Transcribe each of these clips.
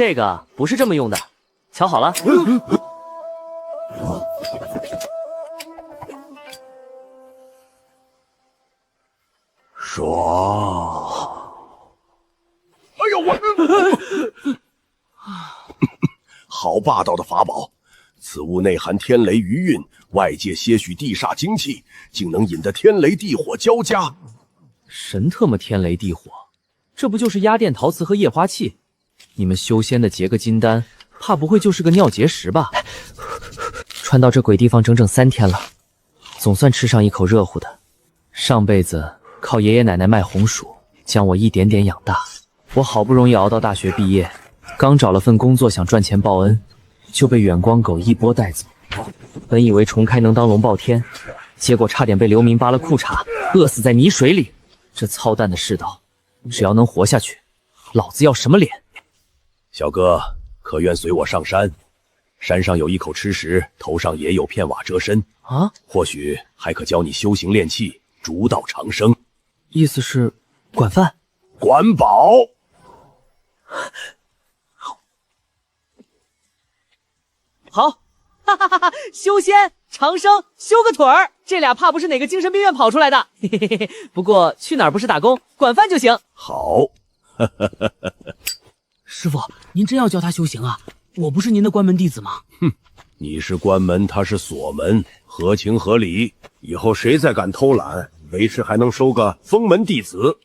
这个不是这么用的，瞧好了。爽！哎呦我！好霸道的法宝！此物内含天雷余韵，外界些许地煞精气，竟能引得天雷地火交加。神特么天雷地火，这不就是压电陶瓷和液化气？你们修仙的结个金丹，怕不会就是个尿结石吧？穿到这鬼地方整整3天了，总算吃上一口热乎的。上辈子靠爷爷奶奶卖红薯，将我一点点养大。我好不容易熬到大学毕业，刚找了份工作想赚钱报恩，就被远光狗一波带走。本以为重开能当龙爆天，结果差点被流民扒了裤衩，饿死在泥水里。这操蛋的世道，只要能活下去，老子要什么脸？小哥，可愿随我上山？山上有一口吃食，头上也有片瓦遮身啊，或许还可教你修行练气，逐道长生。意思是管饭？管饱。好，哈哈哈哈！修仙、长生、修个腿儿，这俩怕不是哪个精神病院跑出来的。嘿嘿嘿。不过去哪儿不是打工，管饭就行。好。师傅，您真要教他修行啊？我不是您的关门弟子吗？哼，你是关门，他是锁门，合情合理。以后谁再敢偷懒，为师还能收个封门弟子。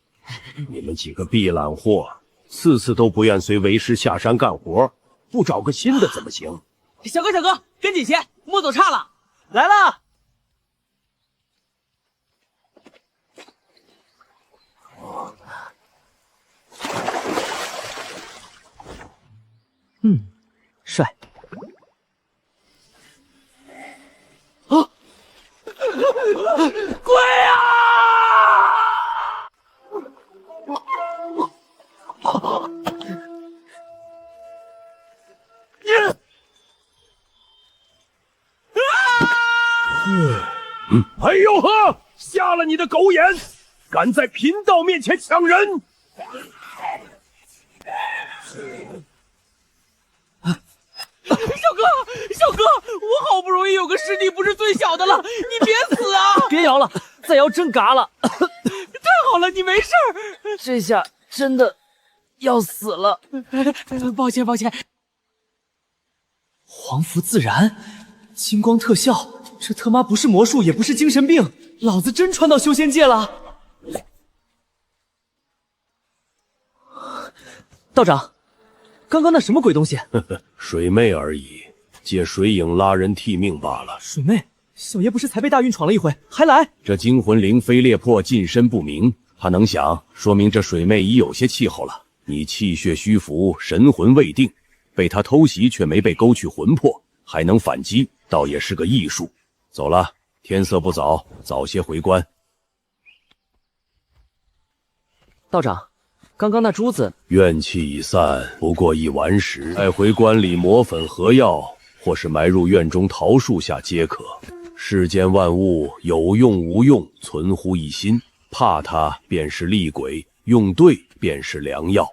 你们几个避懒货，次次都不愿随为师下山干活，不找个新的怎么行？小哥，跟紧些，莫走岔了。来了。帅。啊！鬼啊！哎呦呵！瞎了你的狗眼！敢在贫道面前抢人！小哥，我好不容易有个师弟，不是最小的了，你别死啊！别摇了，再摇真嘎了。太好了，你没事儿。这下真的要死了。抱歉。黄符自燃，金光特效，这他妈不是魔术，也不是精神病，老子真穿到修仙界了。道长，刚刚那什么鬼东西？水妹而已，借水影拉人替命罢了。水妹，小爷不是才被大运闯了一回，还来？这惊魂灵飞裂魄，近身不明，他能想，说明这水妹已有些气候了。你气血虚浮，神魂未定，被他偷袭却没被勾去魂魄，还能反击，倒也是个艺术。走了，天色不早，早些回关。道长，刚刚那珠子，怨气已散，不过一顽石，带回关里磨粉合药，或是埋入院中桃树下皆可。世间万物有用无用，存乎一心，怕它便是厉鬼，用对便是良药。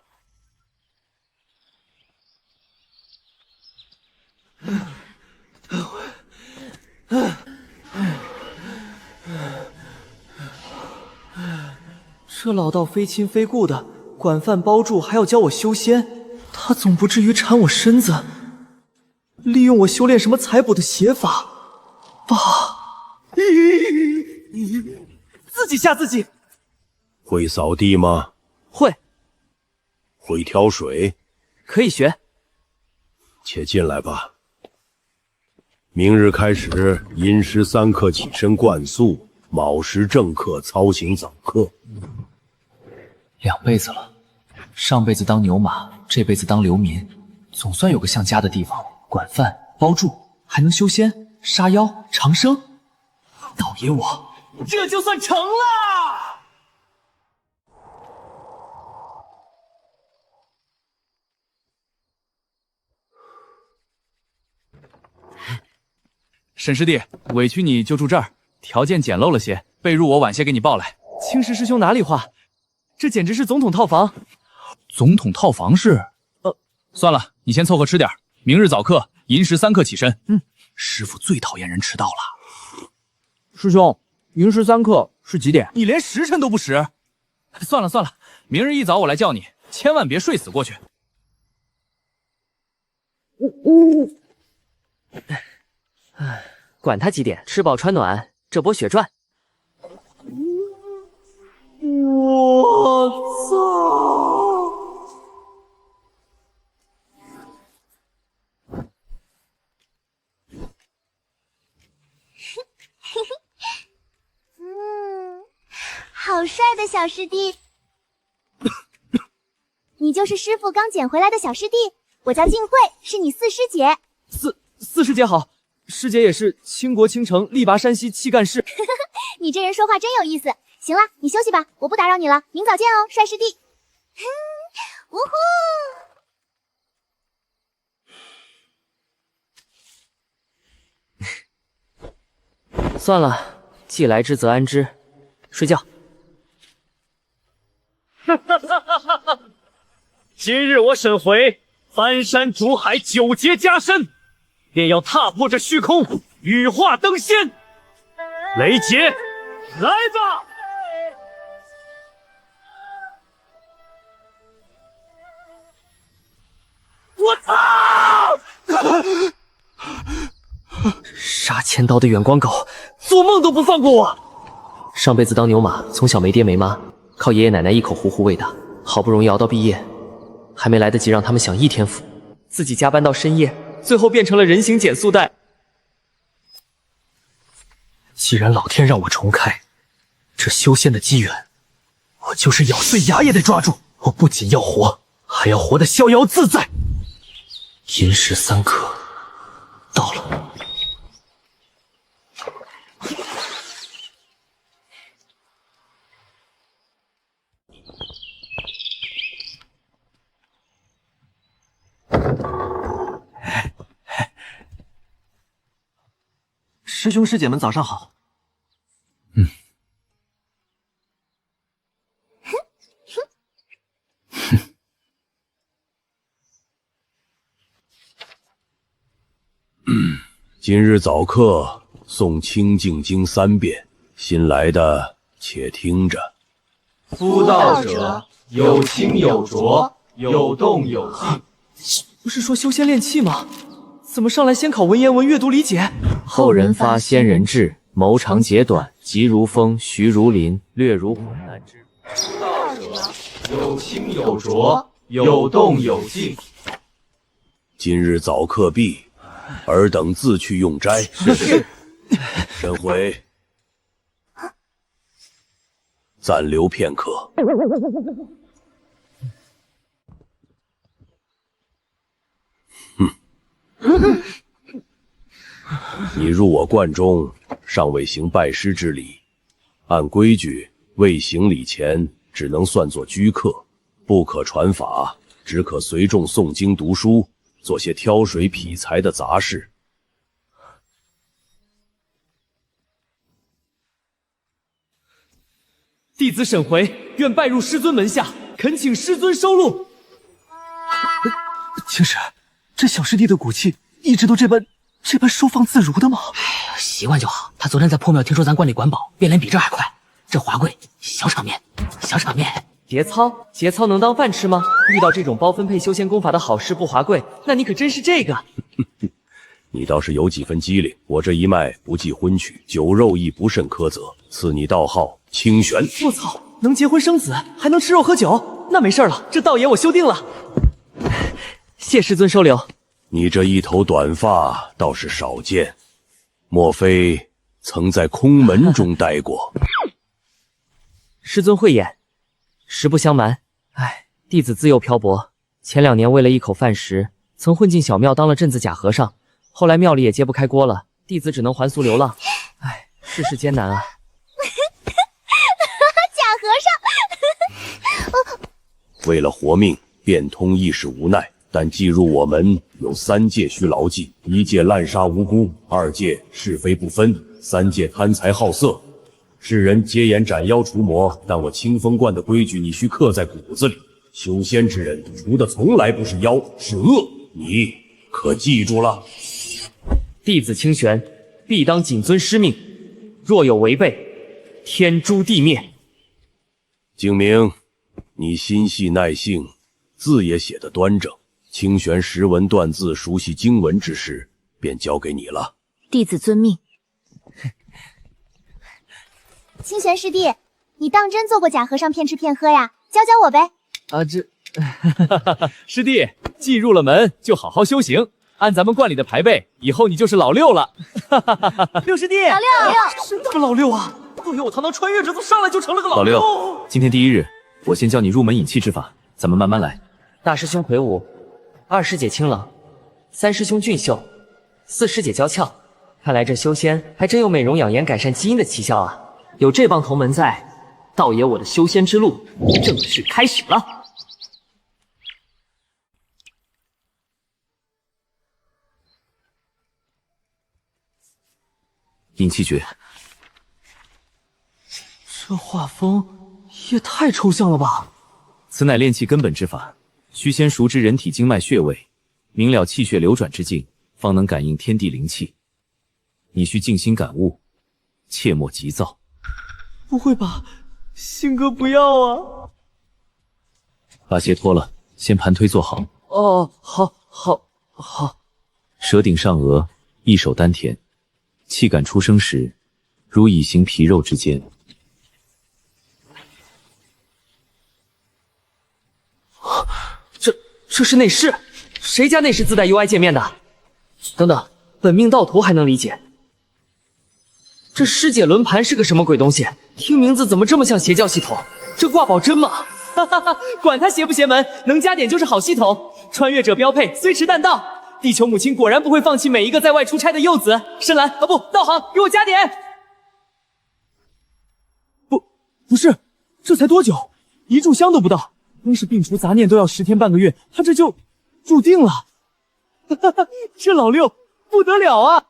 这老道非亲非故的，管饭包住，还要教我修仙，他总不至于缠我身子，利用我修炼什么采补的邪法吧？自己吓自己。会扫地吗？会。会挑水？可以学。且进来吧。明日开始，寅时3刻起身灌宿，卯时正刻操行早课。2辈子了，上辈子当牛马，这辈子当流民，总算有个像家的地方。管饭包住，还能修仙、杀妖、长生。道爷我，这就算成了。沈师弟，委屈你就住这儿，条件简陋了些，被褥我晚些给你抱来。青石师兄哪里话，这简直是总统套房。总统套房是？算了，你先凑合吃点，明日早课，寅时3刻起身。师傅最讨厌人迟到了。师兄，寅时3刻是几点？你连时辰都不识？算了算了，明日一早我来叫你，千万别睡死过去。管他几点，吃饱穿暖，这波血赚。我操！好帅的小师弟！你就是师傅刚捡回来的小师弟，我叫静慧，是你四师姐。四师姐好，师姐也是倾国倾城、力拔山兮气干事。你这人说话真有意思。行了，你休息吧，我不打扰你了，明早见哦，帅师弟。呜呼！算了，既来之则安之，睡觉。今日我沈回翻山逐海，9劫加身，便要踏破这虚空，羽化登仙。雷劫，来吧！我操！杀千刀的远光狗，做梦都不放过我！上辈子当牛马，从小没爹没妈，靠爷爷奶奶一口糊糊喂大，好不容易熬到毕业，还没来得及让他们享一天福，自己加班到深夜，最后变成了人形减速带。既然老天让我重开，这修仙的机缘，我就是咬碎牙也得抓住。我不仅要活，还要活得逍遥自在。寅时3刻到了。师兄师姐们早上好。今日早课诵清净经3遍，新来的且听着。夫道者，有清有浊，有动有静。不是说修仙练气吗？怎么上来先考文言文阅读理解？后人发仙人志，谋长截短，急如风，徐如林，略如混难之。夫道者，有清有浊，有动有静。今日早课毕，尔等自去用斋。是。沈回，暂留片刻。你入我观中，尚未行拜师之礼。按规矩，未行礼前，只能算作居客，不可传法，只可随众诵经读书，做些挑水劈柴的杂事。弟子沈回愿拜入师尊门下，恳请师尊收录。青石，这小师弟的骨气一直都这般收放自如的吗？习惯就好。他昨天在破庙听说咱观里管宝，变脸比这还快。这华贵，小场面，小场面。节操，节操能当饭吃吗？遇到这种包分配修仙功法的好事不华贵，那你可真是这个。你倒是有几分机灵。我这一脉不忌婚娶，酒肉亦不甚苛责，赐你道号清玄。我操，能结婚生子，还能吃肉喝酒，那没事了，这道爷我修定了。谢师尊收留。你这一头短发倒是少见，莫非曾在空门中待过？师尊慧眼，实不相瞒，弟子自幼漂泊，前2年为了一口饭食，曾混进小庙当了阵子假和尚，后来庙里也揭不开锅了，弟子只能还俗流浪。世事艰难啊。假和尚。为了活命，变通亦是无奈。但计入我门有3戒需牢记：1戒滥杀无辜，2戒是非不分，3戒贪财好色。世人皆言斩妖除魔，但我清风观的规矩你需刻在骨子里。修仙之人除的从来不是妖，是恶，你可记住了？弟子清玄必当谨遵师命，若有违背，天诛地灭。景明，你心细耐性，字也写得端正，清玄识文断字、熟悉经文之事，便交给你了。弟子遵命。清玄师弟，你当真做过假和尚骗吃骗喝呀？教教我呗。啊，这，师弟进入了门就好好修行，按咱们观里的排辈，以后你就是老六了。六师弟，老六，真他妈老六啊！哎呦，我堂堂穿越者，怎么上来就成了个老六，今天第一日，我先教你入门引气之法，咱们慢慢来。大师兄魁梧，二师姐清冷，三师兄俊秀，四师姐娇俏。看来这修仙还真有美容养颜、改善基因的奇效啊！有这帮同门在，道爷我的修仙之路正式开始了。引气诀，这画风也太抽象了吧！此乃炼气根本之法，需先熟知人体经脉穴位，明了气血流转之境，方能感应天地灵气。你需静心感悟，切莫急躁。不会吧，星哥不要啊！把鞋脱了，先盘推坐好。哦，好。舌顶上颚，一手丹田，气感出生时，如以形皮肉之间。这是内饰，谁家内饰自带 UI 界面的？等等，本命道图还能理解。这师姐轮盘是个什么鬼东西？听名字怎么这么像邪教系统？这挂宝真吗？哈哈哈，管他邪不邪门，能加点就是好系统。穿越者标配，虽迟但到。地球母亲果然不会放弃每一个在外出差的幼子。深蓝啊不，道行，给我加点。不是，这才多久？一炷香都不到，光是摒除杂念都要10天半个月，他这就注定了。哈哈，这老六不得了啊！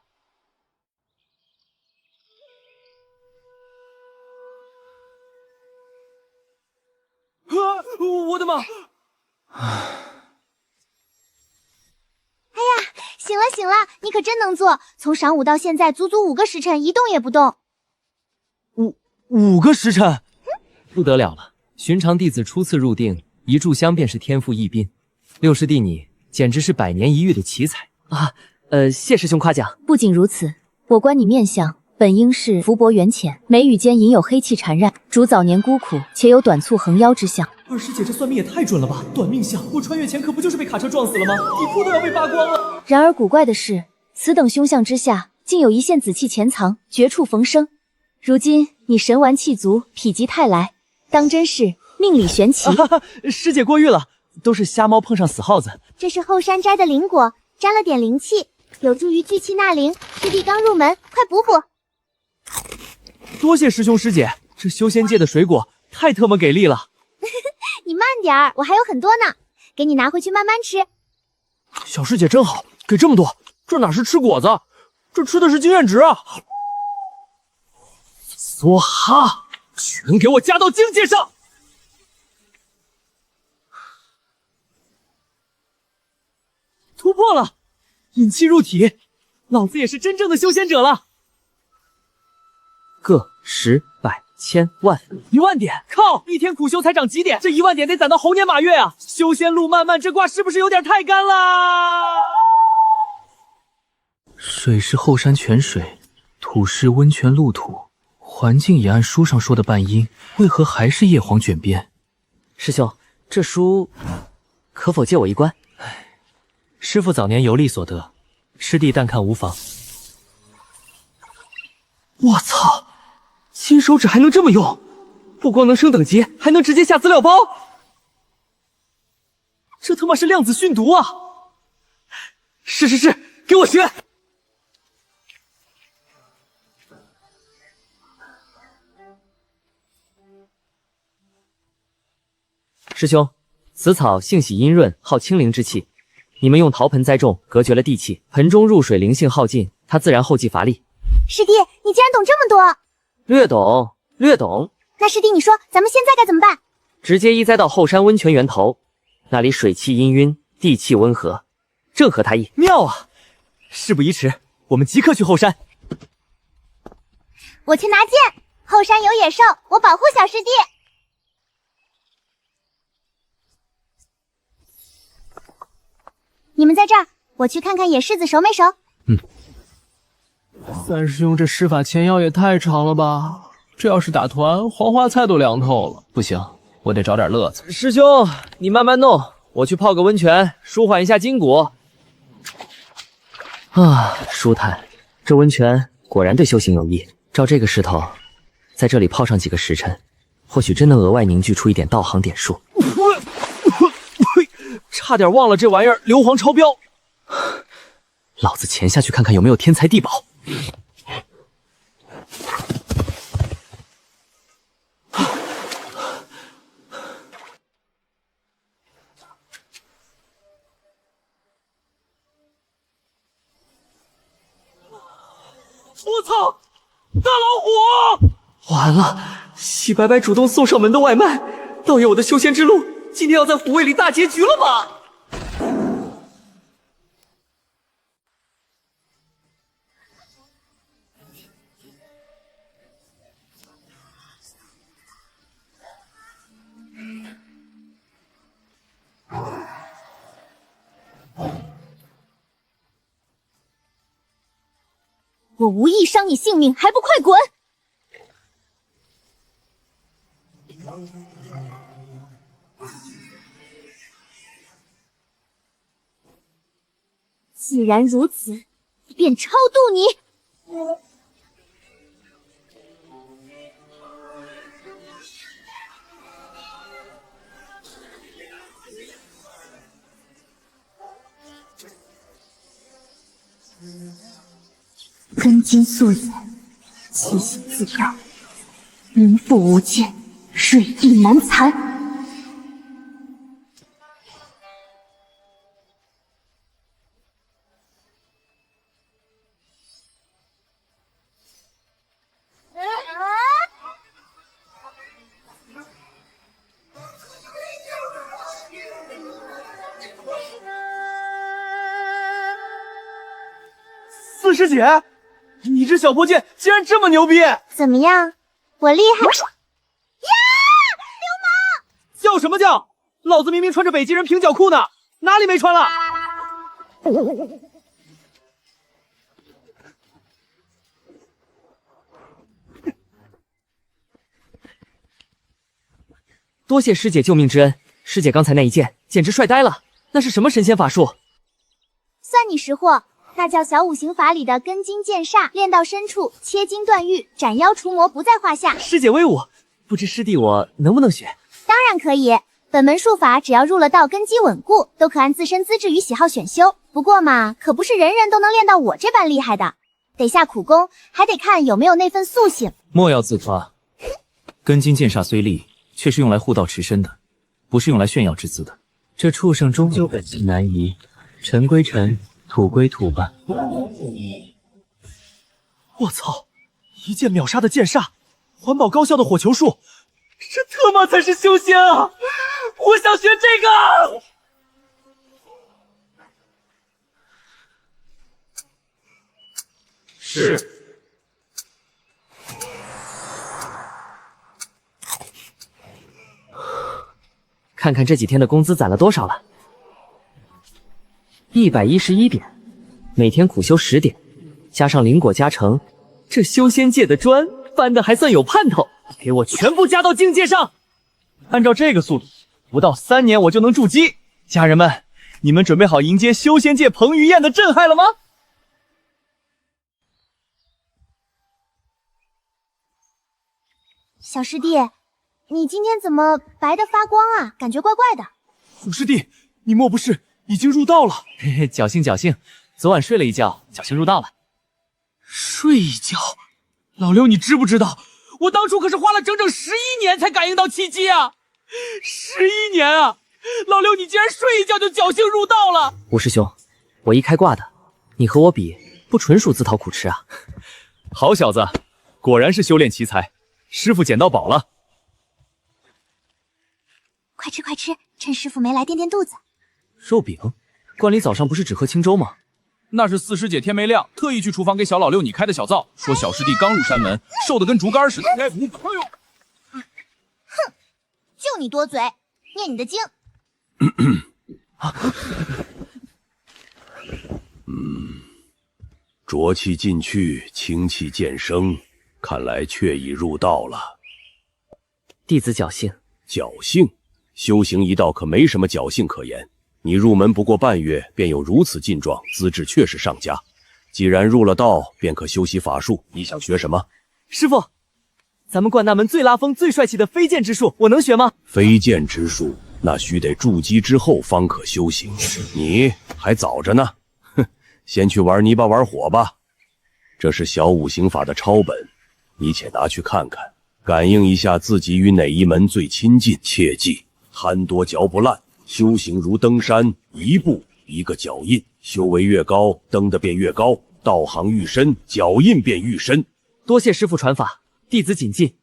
我的妈！醒了，你可真能做！从晌午到现在，足足5个时辰，一动也不动。5个时辰，不得了了！寻常弟子初次入定，一炷香便是天赋异禀。六师弟你简直是100年一遇的奇才啊！谢师兄夸奖。不仅如此，我观你面相，本应是福薄缘浅，眉宇间隐有黑气缠绕，主早年孤苦，且有短促横腰之象。二师姐这算命也太准了吧！短命相，我穿越前可不就是被卡车撞死了吗？底裤都要被扒光了。然而古怪的是，此等凶相之下，竟有一线紫气潜藏，绝处逢生。如今你神完气足，否极泰来，当真是命里玄奇。师姐过誉了，都是瞎猫碰上死耗子。这是后山摘的灵果，沾了点灵气，有助于聚气纳灵。师弟刚入门，快补补。多谢师兄师姐，这修仙界的水果太特么给力了。你慢点儿，我还有很多呢，给你拿回去慢慢吃。小师姐真好，给这么多，这哪是吃果子，这吃的是经验值啊！梭哈，全给我加到境界上！突破了，引气入体，老子也是真正的修仙者了。个10百千万10000点，靠！一天苦修才涨几点？这10000点得攒到猴年马月啊！修仙路漫漫，这卦是不是有点太干啦？水是后山泉水，土是温泉露土，环境也按书上说的半阴，为何还是叶黄卷边？师兄，这书可否借我一观？师父早年游历所得，师弟但看无妨。我操！金手指还能这么用，不光能升等级，还能直接下资料包。这他妈是量子训读啊！是，给我学！师兄，此草性喜阴润，好清灵之气。你们用陶盆栽种，隔绝了地气，盆中入水灵性耗尽，它自然后继乏力。师弟，你竟然懂这么多！略懂。那师弟，你说咱们现在该怎么办？直接移栽到后山温泉源头，那里水气氤氲，地气温和，正合他意。妙啊！事不宜迟，我们即刻去后山。我去拿剑。后山有野兽，我保护小师弟。你们在这儿，我去看看野狮子熟没熟。三师兄这施法前腰也太长了吧！这要是打团，黄花菜都凉透了。不行，我得找点乐子。师兄，你慢慢弄，我去泡个温泉，舒缓一下筋骨。啊，舒坦，这温泉果然对修行有益。照这个势头，在这里泡上几个时辰，或许真能额外凝聚出一点道行点数。差点忘了这玩意儿硫磺超标。老子潜下去看看有没有天才地宝。我操！大老虎！完了，西白白主动送上门的外卖，倒爷我的修仙之路今天要在虎卫里大结局了吧？我无意伤你性命，还不快滚！既然如此，便超度你。根茎素远，气息自高，人父无间，锐意难残。四师姐，你这小破剑竟然这么牛逼！怎么样，我厉害？呀！叫什么叫？老子明明穿着北极人平角裤呢，哪里没穿了？多谢师姐救命之恩，师姐刚才那一剑简直帅呆了，那是什么神仙法术？算你识货。那叫小五行法里的根茎剑煞，练到深处，切筋断玉，斩妖除魔不在话下。师姐威武，不知师弟我能不能学？当然可以，本门术法只要入了道，根基稳固，都可按自身资质与喜好选修。不过嘛，可不是人人都能练到我这般厉害的，得下苦功，还得看有没有那份素性。莫要自夸，根茎剑煞虽利，却是用来护道持身的，不是用来炫耀之姿的。这畜生终究本性难移，尘归尘，土归土吧。我操！一剑秒杀的剑煞，环保高效的火球术，这他妈才是修仙啊！我想学这个。是。看看这几天的工资攒了多少了？111点，每天苦修10点，加上灵果加成，这修仙界的砖翻的还算有盼头。给我全部加到境界上！按照这个速度，不到3年我就能筑基。家人们，你们准备好迎接修仙界彭于晏的震撼了吗？小师弟，你今天怎么白的发光啊？感觉怪怪的。虎师弟，你莫不是已经入道了？嘿嘿，侥幸侥幸，昨晚睡了一觉，侥幸入道了。睡一觉？老刘，你知不知道，我当初可是花了整整11年才感应到契机啊！11年啊！老刘，你竟然睡一觉就侥幸入道了！吴师兄，我一开挂的，你和我比，不纯属自讨苦吃啊！好小子，果然是修炼奇才，师傅捡到宝了。快吃快吃，趁师傅没来垫垫肚子。肉饼，观里早上不是只喝清粥吗？那是四师姐天没亮，特意去厨房给小老六你开的小灶，说小师弟刚入山门，瘦得跟竹竿似的。哎呦！哼，就你多嘴，念你的经。浊气进去，清气渐生，看来确已入道了。弟子侥幸。侥幸？修行一道可没什么侥幸可言。你入门不过半月，便有如此劲状，资质确实上佳。既然入了道，便可修习法术。你想学什么？师傅，咱们冠大门最拉风、最帅气的飞剑之术，我能学吗？飞剑之术，那须得筑基之后方可修行。你还早着呢。哼，先去玩泥巴玩火吧。这是小五行法的抄本，你且拿去看看，感应一下自己与哪一门最亲近。切记，贪多嚼不烂。修行如登山，一步一个脚印，修为越高，登得便越高；道行愈深，脚印便愈深。多谢师傅传法，弟子谨记。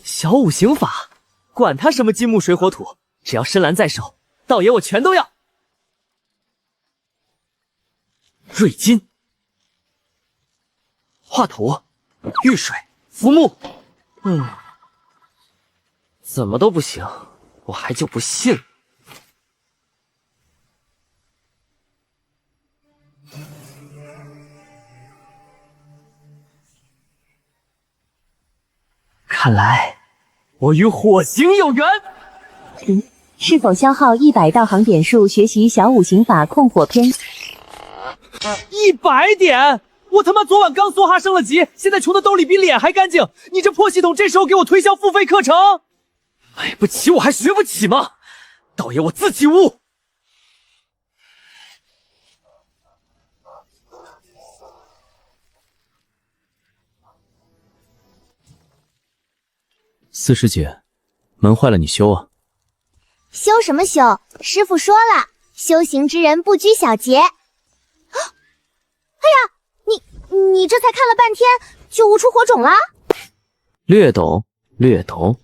小五行法，管他什么金木水火土，只要深蓝在手，道爷我全都要。瑞金、画土、遇水、浮木，怎么都不行，我还就不信了。看来我与火行有缘。是否消耗100道行点数学习小五行法控火篇？100点！我他妈昨晚刚梭哈升了级，现在穷的兜里比脸还干净。你这破系统这时候给我推销付费课程，买不起我还学不起吗？道爷我自己悟。四师姐，门坏了你修啊。修什么修？师傅说了，修行之人不拘小节。哎呀，你这才看了半天就悟出火种了？略懂，略懂。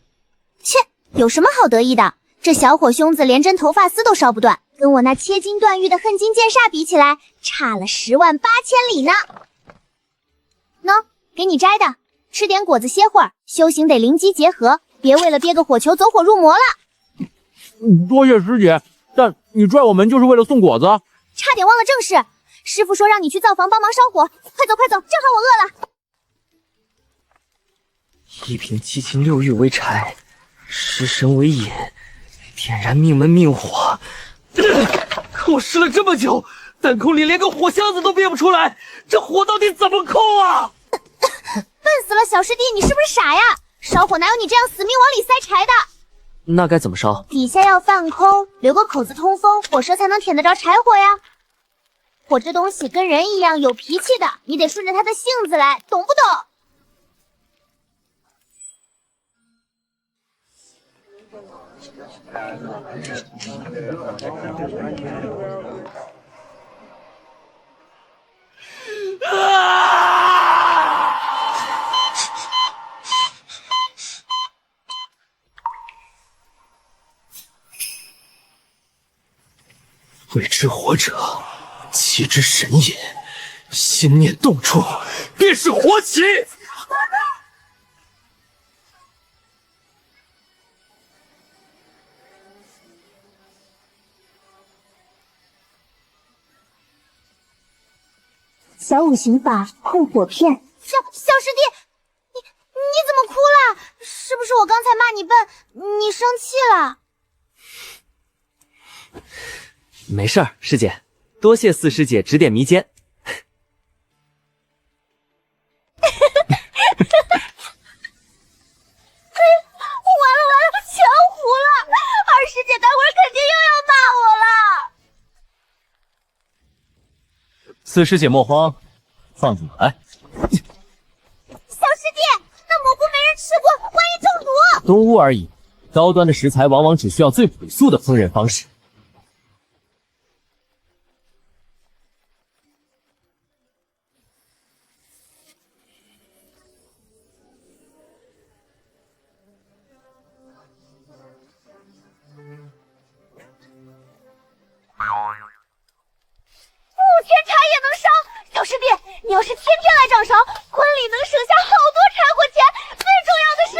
切，有什么好得意的？这小火兄子连针头发丝都烧不断，跟我那切金断玉的恨金剑煞比起来，差了108000里呢。喏，给你摘的，吃点果子歇会儿。修行得灵机结合，别为了憋个火球走火入魔了。多谢师姐，但你拽我们就是为了送果子？差点忘了正事，师傅说让你去灶房帮忙烧火，快走快走，正好我饿了。一瓶七情六欲为柴，食神为引，点燃命门命火。可我试了这么久，弹孔里连个火箱子都憋不出来，这火到底怎么控啊？笨死了，小师弟，你是不是傻呀？烧火哪有你这样死命往里塞柴的？那该怎么烧？底下要放空，留个口子通风，火舌才能舔得着柴火呀。火这东西跟人一样有脾气的，你得顺着他的性子来，懂不懂？未知火者，其之神也。心念动处，便是火起。小五行法控火篇。小师弟，你怎么哭了？是不是我刚才骂你笨，你生气了？没事儿，师姐，多谢四师姐指点迷津。完了，全糊了！二师姐待会儿肯定又要骂我了。四师姐莫慌，放进来。小师弟，那蘑菇没人吃过，万一中毒？东屋而已，高端的食材往往只需要最朴素的烹饪方式。是天天来掌勺，婚礼能省下好多柴火钱，最重要的是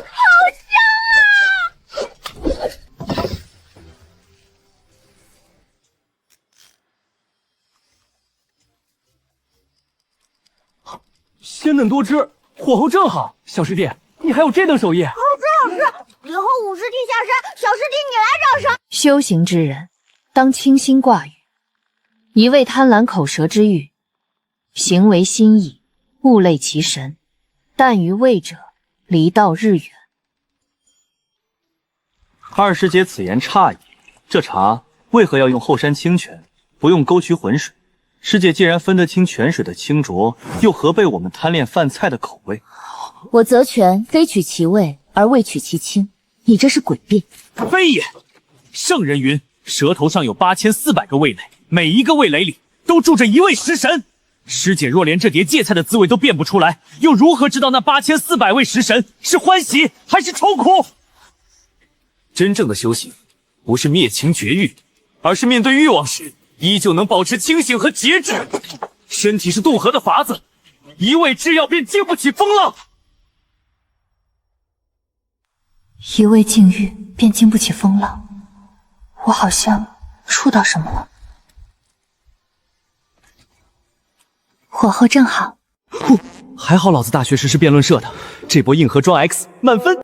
好香啊！鲜嫩多汁，火候正好。小师弟，你还有这等手艺？好吃！以后五师弟下山，小师弟你来掌勺。修行之人，当清心挂欲，一味贪婪口舌之欲，行为心意，勿累其神。但于味者，离道日远。二师姐此言差矣，这茶为何要用后山清泉，不用沟渠浑水？师姐既然分得清泉水的清浊，又何被我们贪恋饭菜的口味？我择泉非取其味，而未取其清。你这是诡辩。非也，圣人云，舌头上有8400个味蕾，每一个味蕾里都住着一位食神。师姐若连这碟芥菜的滋味都辨不出来，又如何知道那8400位食神是欢喜还是愁苦？真正的修行，不是灭情绝欲，而是面对欲望时，依旧能保持清醒和节制。身体是渡河的筏子，一味制药便经不起风浪。一味禁欲便经不起风浪，我好像触到什么了。火候正好。还好老子大学时是辩论社的，这波硬核装 X 满分。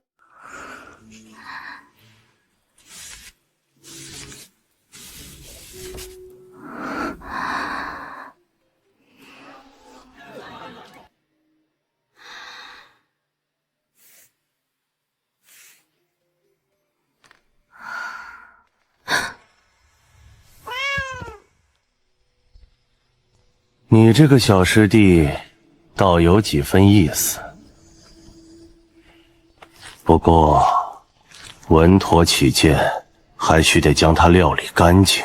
你这个小师弟倒有几分意思，不过稳妥起见，还须得将他料理干净，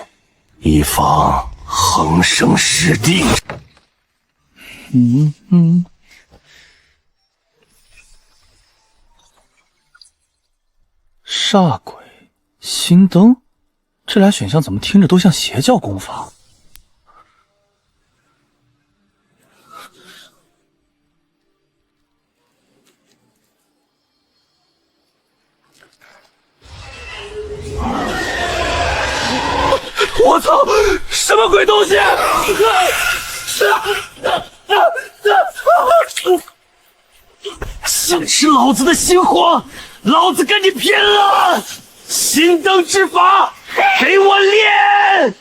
以防横生失地。煞鬼、心灯，这俩选项怎么听着都像邪教功法？我操！什么鬼东西！想吃老子的心火，老子跟你拼了！心灯之法，给我练！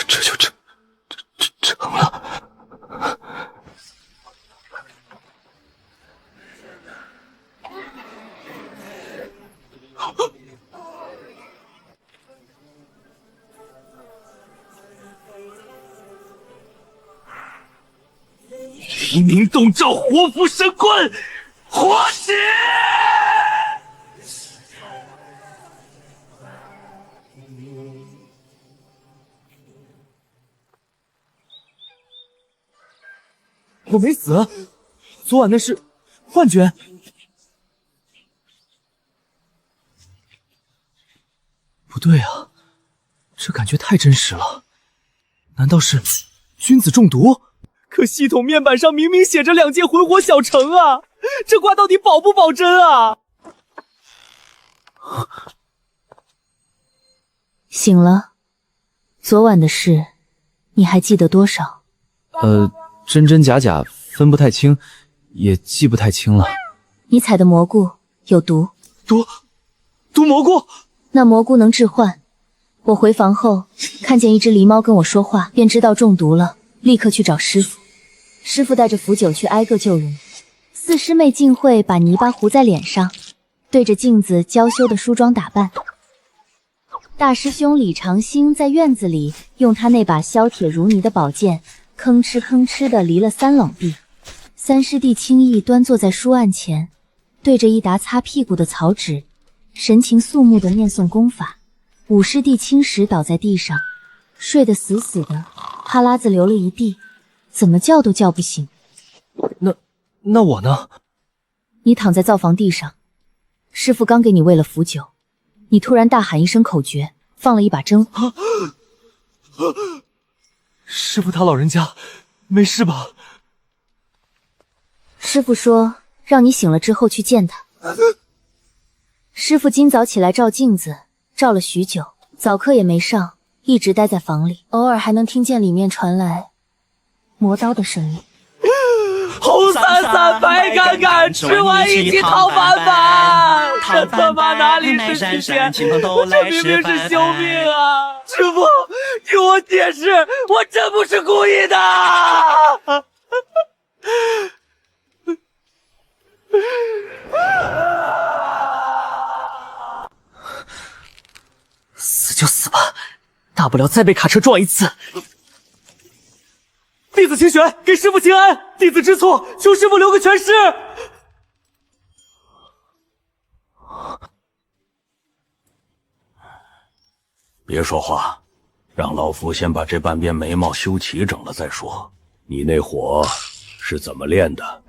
这就成了。黎明洞照，活符神棍，活血！我没死，昨晚那是幻觉。不对啊，这感觉太真实了。难道是君子中毒？可系统面板上明明写着2件魂火小成啊，这卦到底保不保真啊？醒了，昨晚的事，你还记得多少？真真假假分不太清，也记不太清了。你采的蘑菇有毒。毒蘑菇？那蘑菇能致幻。我回房后看见一只狸猫跟我说话，便知道中毒了，立刻去找师傅。师傅带着符酒去挨个救人。四师妹竟会把泥巴糊在脸上，对着镜子娇羞的梳妆打扮。大师兄李长兴在院子里用他那把削铁如泥的宝剑，吭哧吭哧地犁了3垄地。三师弟轻易端坐在书案前，对着一沓擦屁股的草纸，神情肃穆地念诵功法。五师弟轻时倒在地上，睡得死死的，哈喇子流了一地，怎么叫都叫不醒。那我呢？你躺在灶房地上，师傅刚给你喂了符酒，你突然大喊一声口诀，放了一把针。师傅他老人家没事吧？师傅说让你醒了之后去见他。师傅今早起来照镜子，照了许久，早课也没上，一直待在房里，偶尔还能听见里面传来磨刀的声音。红伞伞，白杆杆，吃完一起讨饭饭。这他妈哪里是时间？这明明是救命啊！师傅，听我解释，我真不是故意的。死就死吧，大不了再被卡车撞一次。弟子清玄，给师傅请安。弟子知错，求师傅留个全尸。别说话，让老夫先把这半边眉毛修齐整了再说。你那火是怎么练的？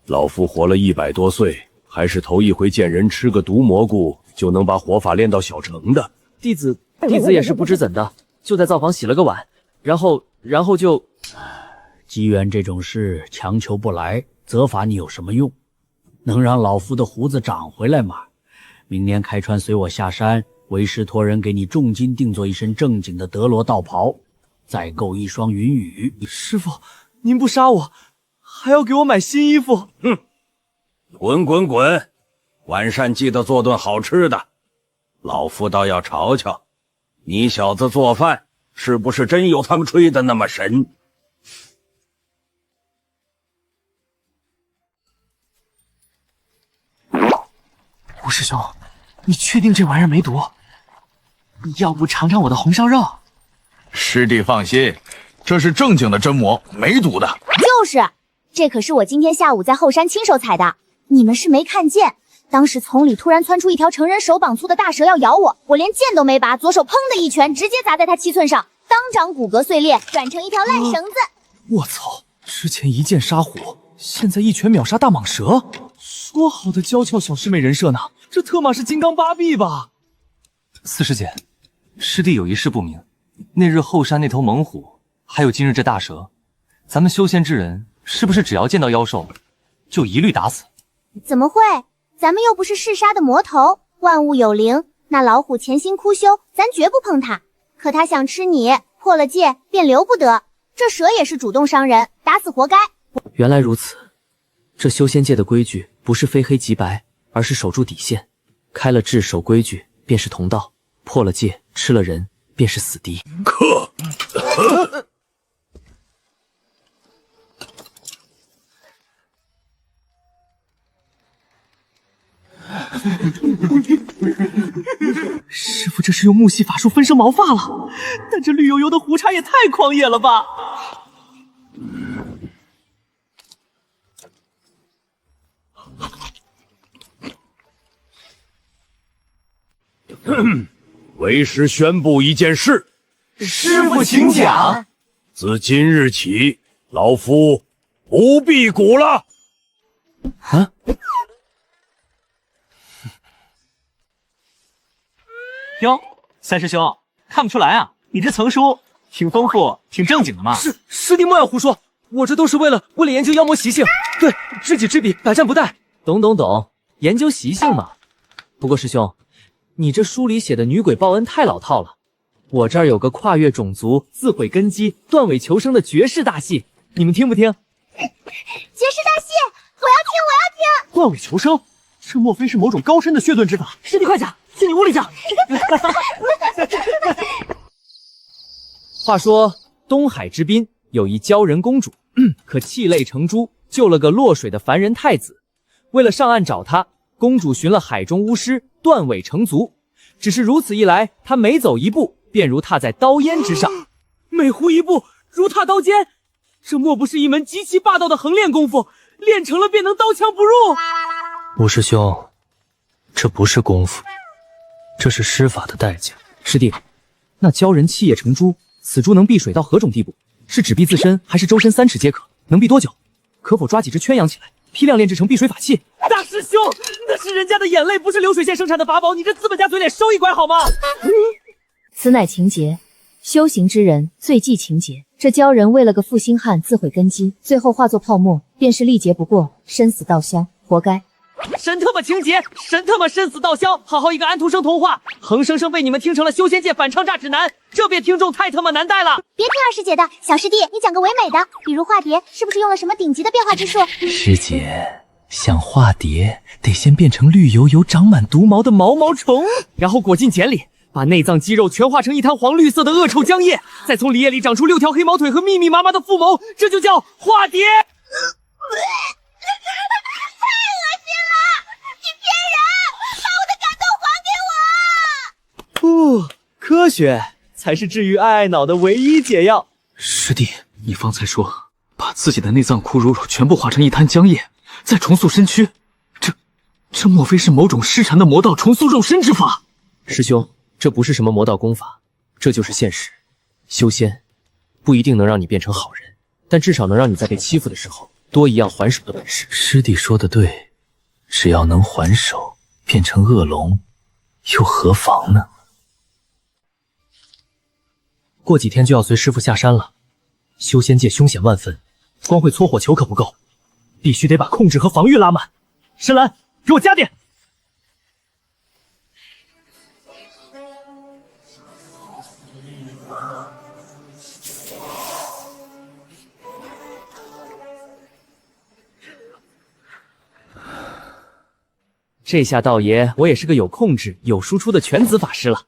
老夫活了100多岁，还是头一回见人吃个毒蘑菇就能把火法练到小成的。弟子也是不知怎的，就在灶房洗了个碗，然后就……机缘这种事强求不来，责罚你有什么用？能让老夫的胡子长回来吗？明年开川随我下山，为师托人给你重金定做一身正经的德罗道袍，再购一双云雨。师傅，您不杀我，还要给我买新衣服。哼，滚滚滚！晚膳记得做顿好吃的，老夫倒要瞧瞧，你小子做饭是不是真有汤吹的那么神？吴师兄，你确定这玩意儿没毒？要不尝尝我的红烧肉？师弟放心，这是正经的真魔，没毒的。就是，这可是我今天下午在后山亲手采的，你们是没看见。当时丛里突然窜出一条成人手膀粗的大蛇要咬我，我连剑都没拔，左手砰的一拳直接砸在它7寸上，当场骨骼碎裂，转成一条烂绳子。我操！之前一剑杀虎，现在一拳秒杀大蟒蛇。说好的娇俏小师妹人设呢？这特码是金刚芭比吧？四师姐，师弟有一事不明，那日后山那头猛虎，还有今日这大蛇，咱们修仙之人是不是只要见到妖兽，就一律打死？怎么会？咱们又不是嗜杀的魔头，万物有灵。那老虎潜心枯修，咱绝不碰它。可它想吃你，破了戒便留不得。这蛇也是主动伤人，打死活该。原来如此，这修仙界的规矩不是非黑即白，而是守住底线。开了智，守规矩便是同道；破了戒，吃了人便是死敌。师傅这是用木系法术分身毛发了，但这绿油油的胡茬也太狂野了吧！为师宣布一件事，师傅请讲。自今日起，老夫不辟谷了。啊！哟，三师兄，看不出来啊，你这层书挺丰富，挺正经的嘛。师弟莫要胡说，我这都是为了研究妖魔习性。对，知己知彼，百战不殆。懂，研究习性嘛。不过师兄，你这书里写的女鬼报恩太老套了。我这儿有个跨越种族、自毁根基、断尾求生的绝世大戏，你们听不听？绝世大戏，我要听！断尾求生，这莫非是某种高深的血遁之法？师弟快讲，去你屋里讲。话说东海之滨有一鲛人公主，可泣泪成珠，救了个落水的凡人太子。为了上岸找他，公主寻了海中巫师，断尾成族。只是如此一来，她每走一步，便如踏在刀烟之上，每胡一步如踏刀尖。这莫不是一门极其霸道的横练功夫？练成了便能刀枪不入？吴师兄，这不是功夫，这是施法的代价。师弟，那鲛人弃叶成珠，此珠能避水到何种地步？是只避自身，还是周身3尺皆可？能避多久？可否抓几只圈养起来，批量炼制成避水法器。大师兄，那是人家的眼泪，不是流水线生产的法宝，你这资本家嘴脸收一拐好吗？此乃情节，修行之人最忌情节。这鲛人为了个负心汉自毁根基，最后化作泡沫，便是历劫不过，生死道消，活该。神特么情节，神特么生死道消，好好一个安徒生童话，横生生被你们听成了修仙界反唱炸指南，这别听众太他妈难带了。别听二师姐的，小师弟，你讲个唯美的，比如化蝶，是不是用了什么顶级的变化之术？师姐，想化蝶，得先变成绿油油、长满毒毛的毛毛虫，然后裹进茧里，把内脏肌肉全化成一滩黄绿色的恶臭浆液，再从里液里长出6条黑毛腿和密密麻麻的腹毛，这就叫化蝶。不，科学才是治愈爱脑的唯一解药。师弟，你方才说把自己的内脏骷髅肉全部化成一滩浆液，再重塑身躯，这莫非是某种失传的魔道重塑肉身之法？师兄，这不是什么魔道功法，这就是现实。修仙不一定能让你变成好人，但至少能让你在被欺负的时候多一样还手的本事。师弟说的对，只要能还手，变成恶龙，又何妨呢？过几天就要随师傅下山了，修仙界凶险万分，光会搓火球可不够，必须得把控制和防御拉满。深蓝，给我加点！这下道爷我也是个有控制、有输出的全子法师了。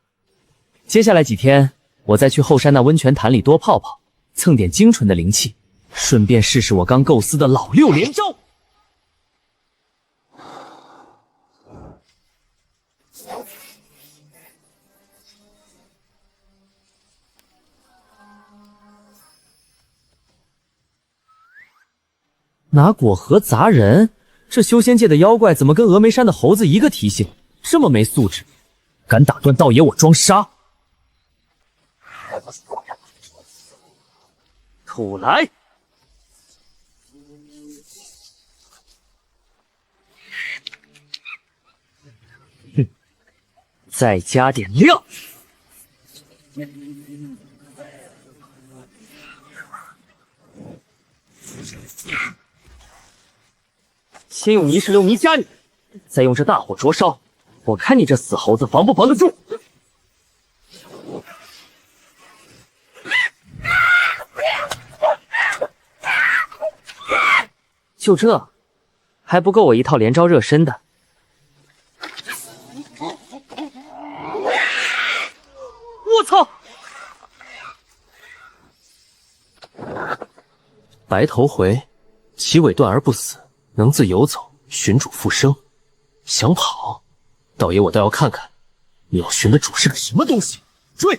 接下来几天，我再去后山那温泉潭里多泡泡，蹭点精纯的灵气，顺便试试我刚构思的老6连招。拿果核砸人，这修仙界的妖怪怎么跟峨眉山的猴子一个体型？这么没素质，敢打断道爷我装杀！土来！哼，再加点料。先用泥石流泥加你，再用这大火灼烧，我看你这死猴子防不防得住！就这，还不够我一套连招热身的。我操！白头回，其尾断而不死，能自游走，寻主复生。想跑，道爷我倒要看看，你要寻的主是个什么东西！追！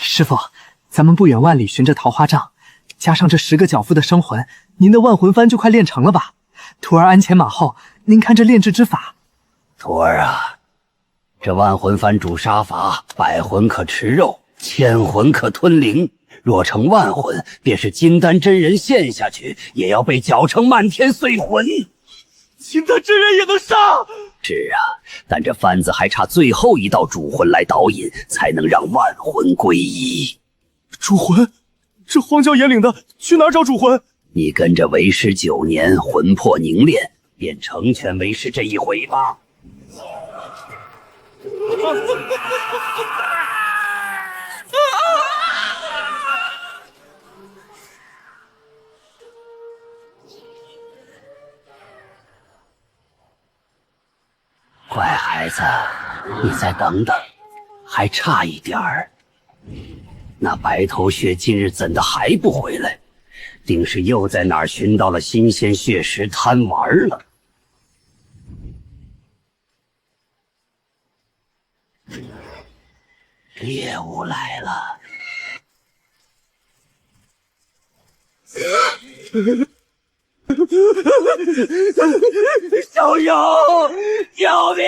师傅，咱们不远万里寻着桃花杖，加上这10个脚腹的生魂，您的万魂幡就快练成了吧？徒儿鞍前马后，您看这炼制之法。徒儿啊，这万魂幡主杀法，100魂可吃肉，1000魂可吞灵。若成万魂，便是金丹真人陷下去，也要被搅成漫天碎魂。金丹真人也能杀？是啊，但这幡子还差最后一道主魂来导引，才能让万魂归一。主魂？这荒郊野岭的，去哪儿找主魂？你跟着为师9年，魂魄凝练，便成全为师这一回吧。乖孩子，你再等等，还差一点儿。那白头血今日怎的还不回来？定是又在哪儿寻到了新鲜血石贪玩了。猎物来了。小友，救命！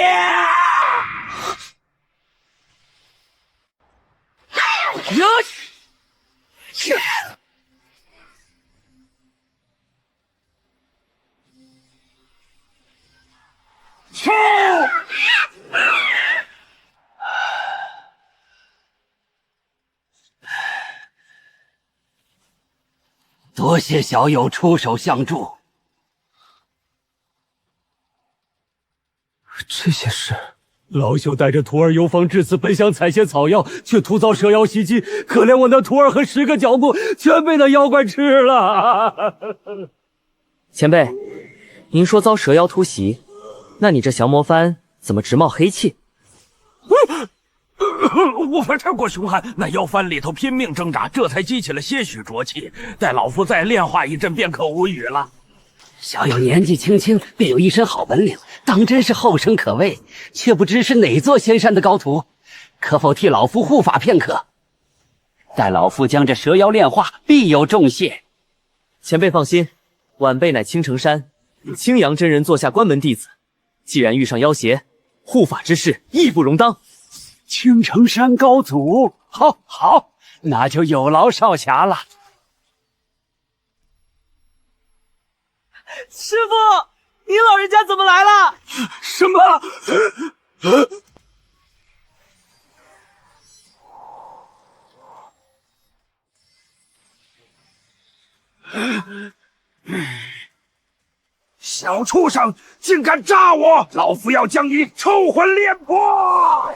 多谢小友出手相助。这些事，老朽带着徒儿游方至此，本想采些草药，却突遭蛇妖袭击。可怜我那徒儿和10个脚木全被那妖怪吃了。前辈，您说遭蛇妖突袭，那你这降魔幡怎么直冒黑气？我方太过凶悍，那妖幡里头拼命挣扎，这才激起了些许浊气。待老夫再炼化一阵，便可无语了。小友年纪轻轻，便有一身好本领，当真是后生可畏。却不知是哪座仙山的高徒，可否替老夫护法片刻？待老夫将这蛇妖炼化，必有重谢。前辈放心，晚辈乃青城山青阳真人座下关门弟子，既然遇上妖邪，护法之事义不容当。青城山高祖，好，那就有劳少侠了。师傅，您老人家怎么来了？什么？小畜生，竟敢炸我！老夫要将你抽魂炼魄！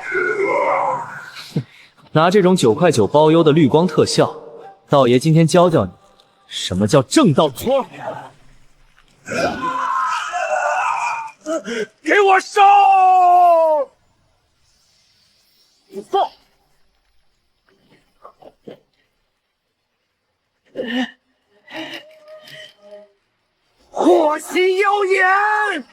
拿这种9块9包邮的绿光特效，道爷今天教教你什么叫正道托。给我收！放！火心妖眼！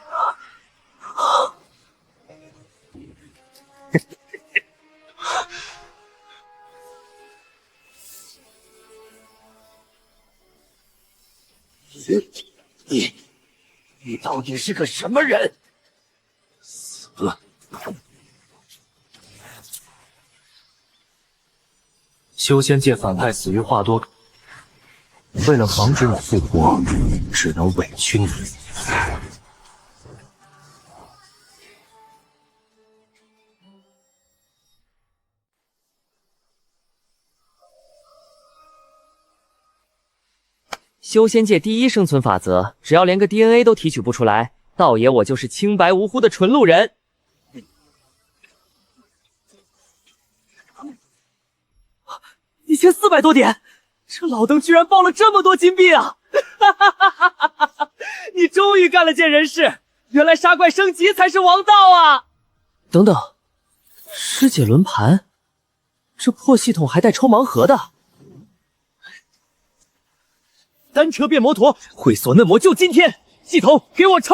你到底是个什么人？死了！修仙界反派死于话多，为了防止你复活，只能委屈你。修仙界第一生存法则，只要连个 DNA 都提取不出来，道爷我就是清白无辜的纯路人。1400多点，这老邓居然爆了这么多金币啊！你终于干了件人事，原来杀怪升级才是王道啊！等等，师姐轮盘，这破系统还带抽盲盒的。单车变魔陀，会所嫩模就今天！系统给我抽！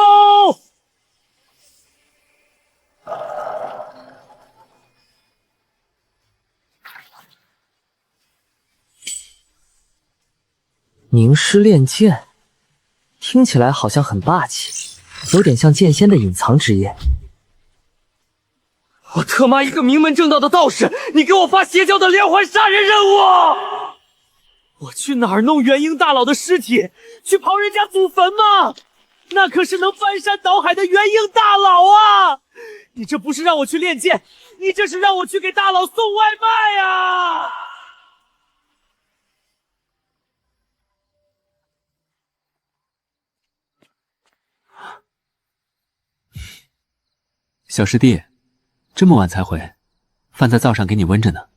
凝尸炼剑，听起来好像很霸气，有点像剑仙的隐藏职业。我他妈一个名门正道的道士，你给我发邪教的连环杀人任务！我去哪儿弄元婴大佬的尸体？去刨人家祖坟吗？那可是能翻山倒海的元婴大佬啊！你这不是让我去练剑，你这是让我去给大佬送外卖啊！小师弟，这么晚才回，饭在灶上给你温着呢。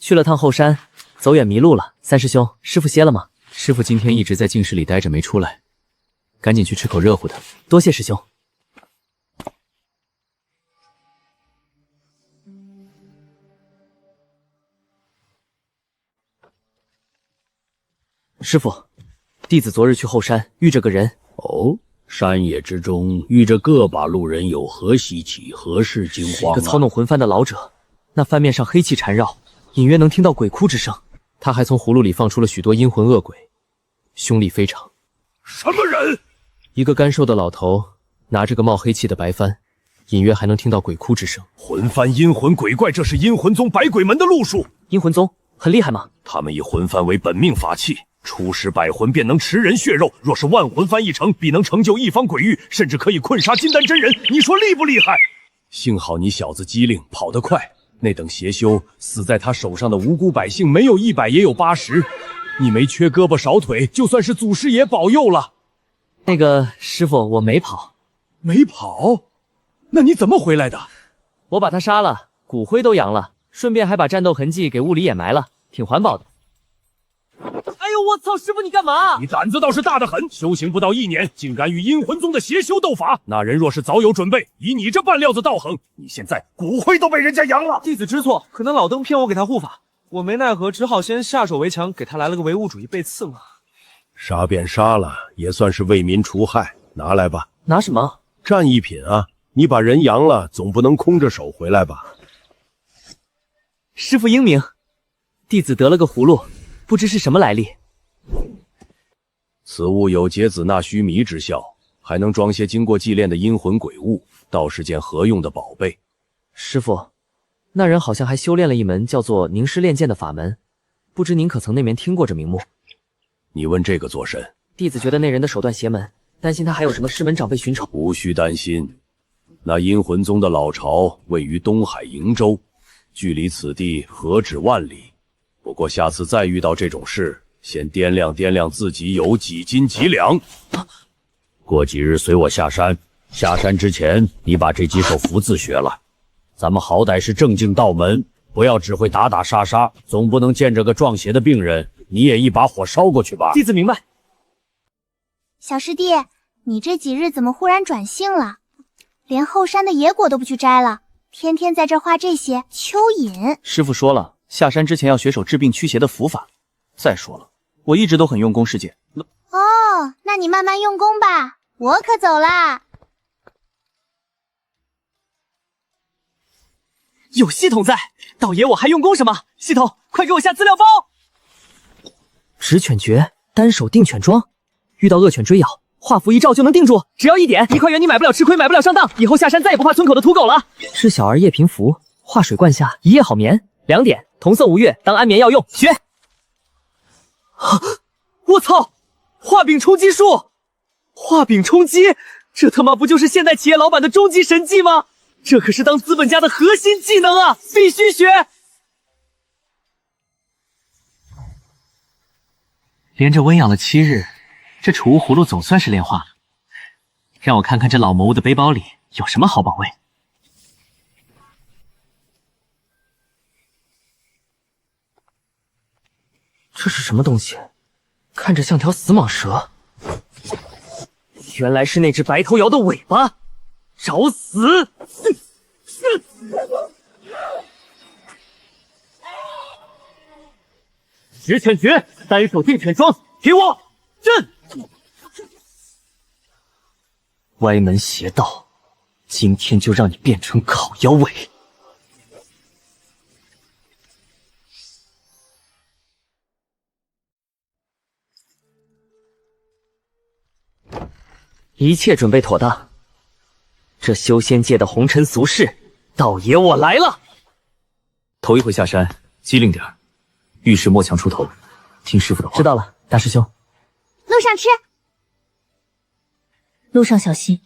去了趟后山。走远迷路了，三师兄，师傅歇了吗？师傅今天一直在净室里待着没出来，赶紧去吃口热乎的。多谢师兄。师傅，弟子昨日去后山遇着个人。哦，山野之中遇着个把路人有何稀奇？何事惊慌啊？一个操弄魂幡的老者，那幡面上黑气缠绕，隐约能听到鬼哭之声。他还从葫芦里放出了许多阴魂恶鬼，凶力非常。什么人？一个干瘦的老头，拿着个冒黑气的白幡，隐约还能听到鬼哭之声。魂幡阴魂鬼怪，这是阴魂宗百鬼门的路数。阴魂宗很厉害吗？他们以魂幡为本命法器，初始百魂便能吃人血肉，若是万魂幡一成，必能成就一方鬼域，甚至可以困杀金丹真人。你说厉不厉害？幸好你小子机灵，跑得快。那等邪修死在他手上的无辜百姓，没有100也有80，你没缺胳膊少腿，就算是祖师爷保佑了。那个师傅，我没跑。没跑？那你怎么回来的？我把他杀了，骨灰都扬了，顺便还把战斗痕迹给物理掩埋了，挺环保的。哎呦，我操！师傅你干嘛？你胆子倒是大得很，修行不到1年，竟敢与阴魂宗的邪修斗法。那人若是早有准备，以你这半料子道行，你现在骨灰都被人家扬了。弟子知错，可能老邓骗我给他护法，我没奈何，只好先下手为强，给他来了个唯物主义背刺嘛。杀便杀了，也算是为民除害，拿来吧。拿什么？战利品啊！你把人扬了，总不能空着手回来吧？师傅英明，弟子得了个葫芦，不知是什么来历。此物有解子纳须弥之效，还能装些经过祭炼的阴魂鬼物，倒是件合用的宝贝。师傅，那人好像还修炼了一门叫做凝尸炼剑的法门，不知您可曾那边听过这名目？你问这个作甚？弟子觉得那人的手段邪门，担心他还有什么师门长辈寻仇。无需担心，那阴魂宗的老巢位于东海瀛州，距离此地何止万里。不过下次再遇到这种事，先掂量掂量自己有几斤几两。过几日随我下山，下山之前你把这几手符字学了。咱们好歹是正经道门，不要只会打打杀杀，总不能见着个撞邪的病人，你也一把火烧过去吧？弟子明白。小师弟，你这几日怎么忽然转性了？连后山的野果都不去摘了，天天在这画这些蚯蚓。师傅说了，下山之前要学手治病驱邪的符法。再说了，我一直都很用功，师姐。哦，那你慢慢用功吧，我可走啦。有系统在，道爷我还用功什么？系统，快给我下资料包。直犬诀，单手定犬桩，遇到恶犬追咬，画符一照就能定住，只要1点，1块元你买不了吃亏，买不了上当，以后下山再也不怕村口的土狗了。吃小儿夜频符，画水灌下，一夜好眠。2点，同色无月，当安眠药用。学。我操！画饼充饥术，画饼充饥，这他妈不就是现代企业老板的终极神技吗？这可是当资本家的核心技能啊，必须学！连着温养了7日，这储物葫芦总算是炼化了。让我看看这老魔物的背包里有什么好宝贝。这是什么东西？看着像条死蟒蛇，原来是那只白头瑶的尾巴！找死！直犬诀，单手定犬桩，给我震！歪门邪道，今天就让你变成烤腰尾！一切准备妥当，这修仙界的红尘俗世，道爷我来了！头一回下山，机灵点儿，遇事莫强出头，听师傅的话。知道了，大师兄。路上吃，路上小心。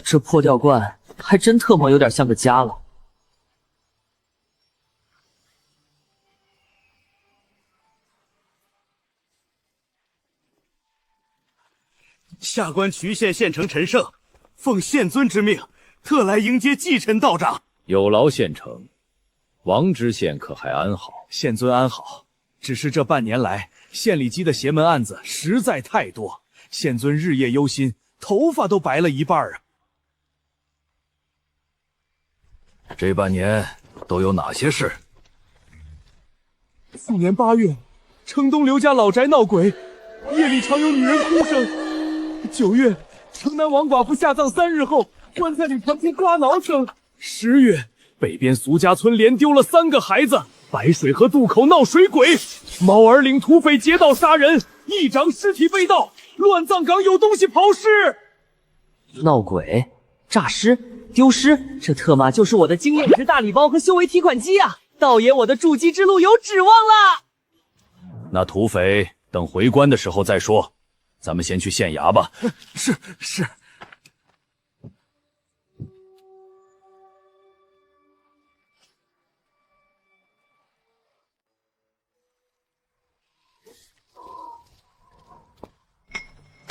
这破吊罐还真特么有点像个家了。下官渠县县城陈胜，奉县尊之命，特来迎接继承道长。有劳县城，王知县可还安好？县尊安好，只是这半年来，县里积的邪门案子实在太多，县尊日夜忧心，头发都白了一半啊。这半年都有哪些事4年8月，城东刘家老宅闹鬼，夜里常有女人哭声。9月，城南王寡妇下葬3日后，棺材里传出抓挠声。10月，北边苏家村连丢了3个孩子，白水河渡口闹水鬼，猫儿岭土匪劫道杀人，一掌尸体被盗，乱葬岗有东西抛尸。闹鬼、诈尸、丢尸，这特么就是我的经验值大礼包和修为提款机啊！道爷，我的筑基之路有指望了。那土匪等回关的时候再说，咱们先去县衙吧。是。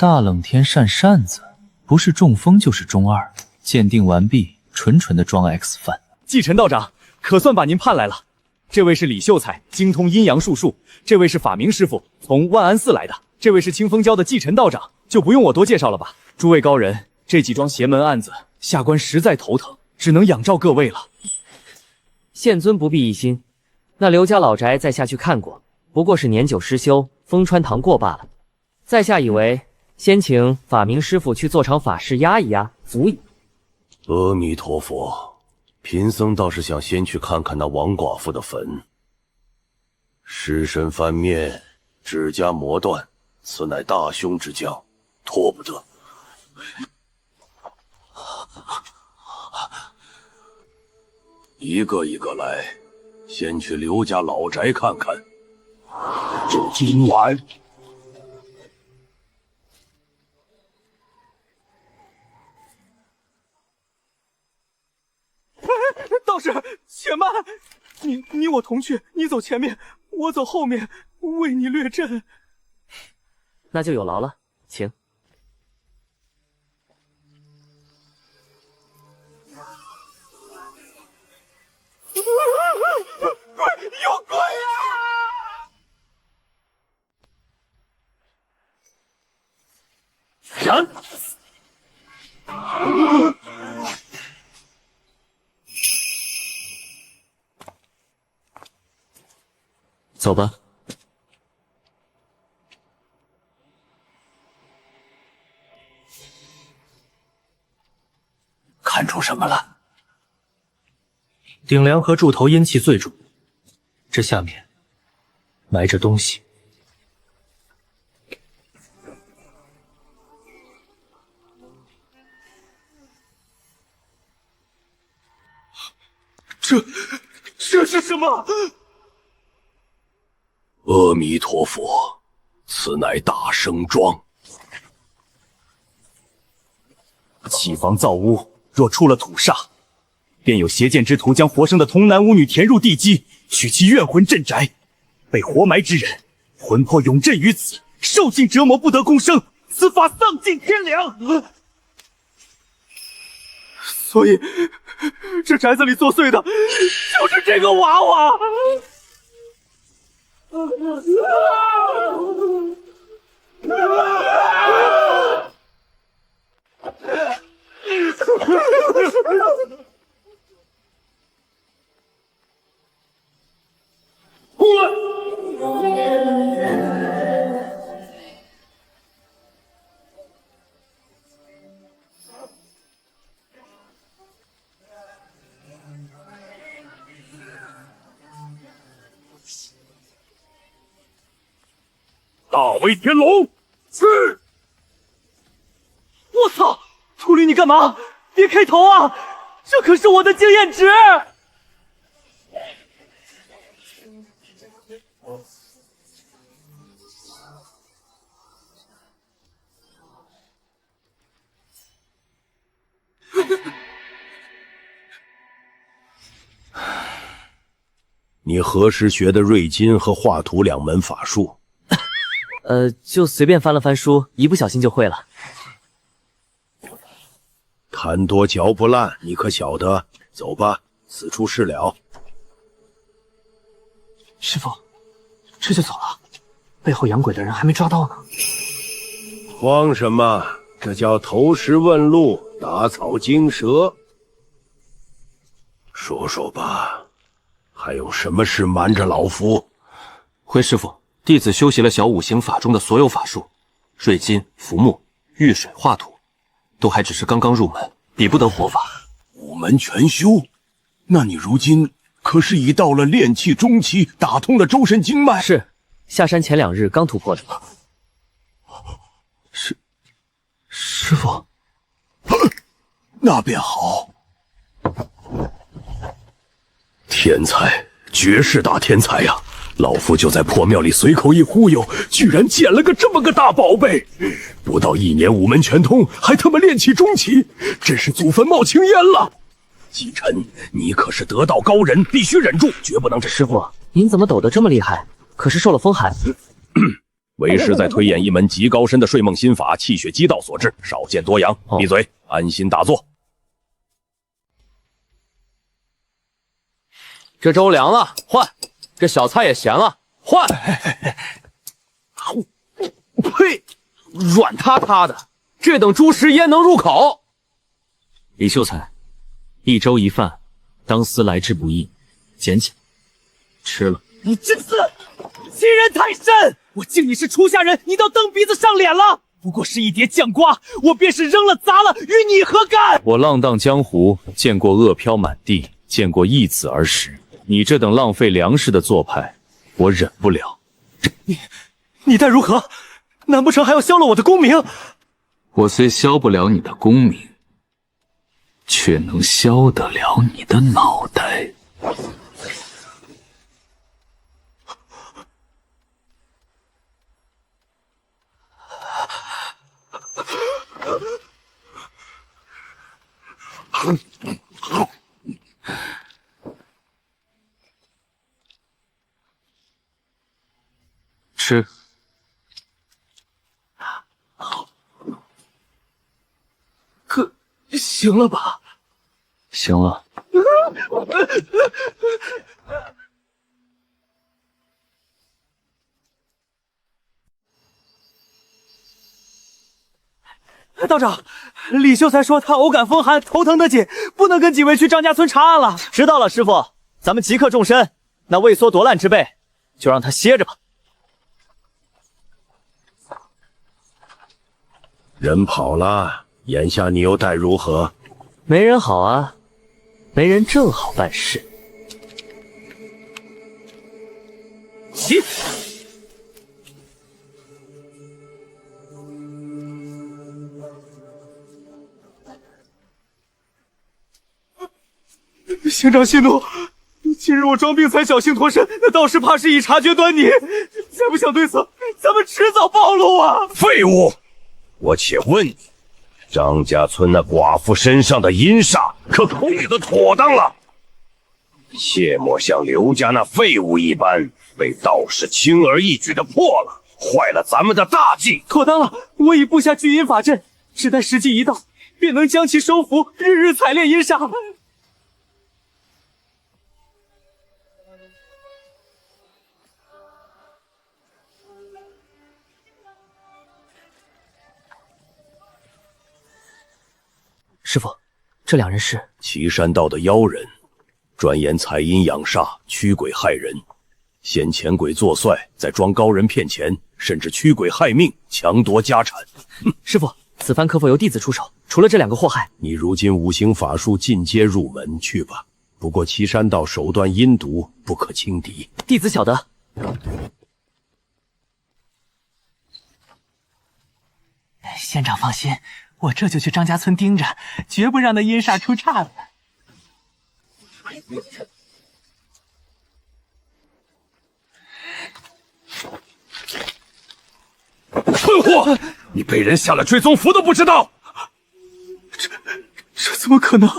大冷天扇扇子，不是中风就是中二。鉴定完毕，纯纯的装 X 范。继承道长，可算把您盼来了。这位是李秀才，精通阴阳术数；这位是法明师傅，从万安寺来的；这位是清风教的继承道长，就不用我多介绍了吧。诸位高人，这几桩邪门案子，下官实在头疼，只能仰照各位了。县尊不必疑心，那刘家老宅在下去看过，不过是年久失修，风穿堂过罢了。在下以为，先请法明师傅去做场法事压一压，足矣。阿弥陀佛。贫僧倒是想先去看看那王寡妇的坟。尸身翻面，指甲磨断，此乃大凶之将，拖不得。一个一个来，先去刘家老宅看看。今晚道士，且慢！你我同去，你走前面，我走后面，为你略阵。那就有劳了，请。有鬼啊！人。走吧。看出什么了？顶梁和柱头阴气最重，这下面埋着东西。这是什么？阿弥陀佛，此乃大生庄。起房造屋，若出了土煞，便有邪见之徒将活生的童男巫女填入地基，取其怨魂镇宅。被活埋之人，魂魄永镇于此，受尽折磨，不得公生。此法丧尽天良。所以，这宅子里作祟的，就是这个娃娃。大威天龙，去！我操！秃驴，你干嘛？别开头啊！这可是我的经验值。你何时学的瑞金和画图两门法术？就随便翻了翻书，一不小心就会了。贪多嚼不烂，你可晓得？走吧，此处事了。师傅，这就走了？背后养鬼的人还没抓到呢。慌什么？这叫投石问路，打草惊蛇。说说吧，还有什么事瞒着老夫？回师傅，弟子修习了小五行法中的所有法术，瑞金、浮木、遇水、画土，都还只是刚刚入门，比不得活法。五门全修，那你如今可是已到了炼气中期，打通了周身经脉。是，下山前2日刚突破的。师傅，那便好。天才，绝世大天才呀！老夫就在破庙里随口一忽悠，居然捡了个这么个大宝贝。不到1年5门全通，还他妈炼气中期，真是祖坟冒青烟了。姬晨，你可是得道高人，必须忍住，绝不能这。师傅，您怎么抖得这么厉害？可是受了风寒？为师在推演一门极高深的睡梦心法，气血激道所致，少见多阳。闭嘴，安心打坐。这粥凉了，换；这小菜也咸了，换。呸！软塌塌的，这等猪食焉能入口？李秀才，一粥一饭，当思来之不易，捡起来吃了。你这次欺人太甚！我敬你是初下人，你倒蹬鼻子上脸了。不过是一碟酱瓜，我便是扔了砸了，与你何干？我浪荡江湖，见过饿殍满地，见过易子而食。你这等浪费粮食的做派，我忍不了。你待如何？难不成还要消了我的功名？我虽消不了你的功名，却能消得了你的脑袋。吃。可行了吧？行了。道长，李秀才说他偶感风寒，头疼得紧，不能跟几位去张家村查案了。知道了，师傅，咱们即刻动身。那畏缩夺烂之辈，就让他歇着吧。人跑了，眼下你又待如何？没人好啊，没人正好办事。起！县长息怒，今日我装病才侥幸脱身，那道士怕是已察觉端倪，再不想对策，咱们迟早暴露啊！废物！我且问你，张家村那寡妇身上的阴煞可处理得妥当了？切莫像刘家那废物一般，被道士轻而易举的破了，坏了咱们的大计。妥当了，我已布下聚阴法阵，只待时机一到，便能将其收服，日日采炼阴煞。师傅，这两人是岐山道的妖人，专研采阴养煞、驱鬼害人，先潜鬼作帅，再装高人骗钱，甚至驱鬼害命，强夺家产。师傅，此番可否由弟子出手？除了这两个祸害，你如今五行法术进阶入门去吧。不过岐山道手段阴毒，不可轻敌。弟子晓得。县长放心，我这就去张家村盯着，绝不让那阴煞出岔子。蠢货！你被人下了追踪符都不知道，这怎么可能？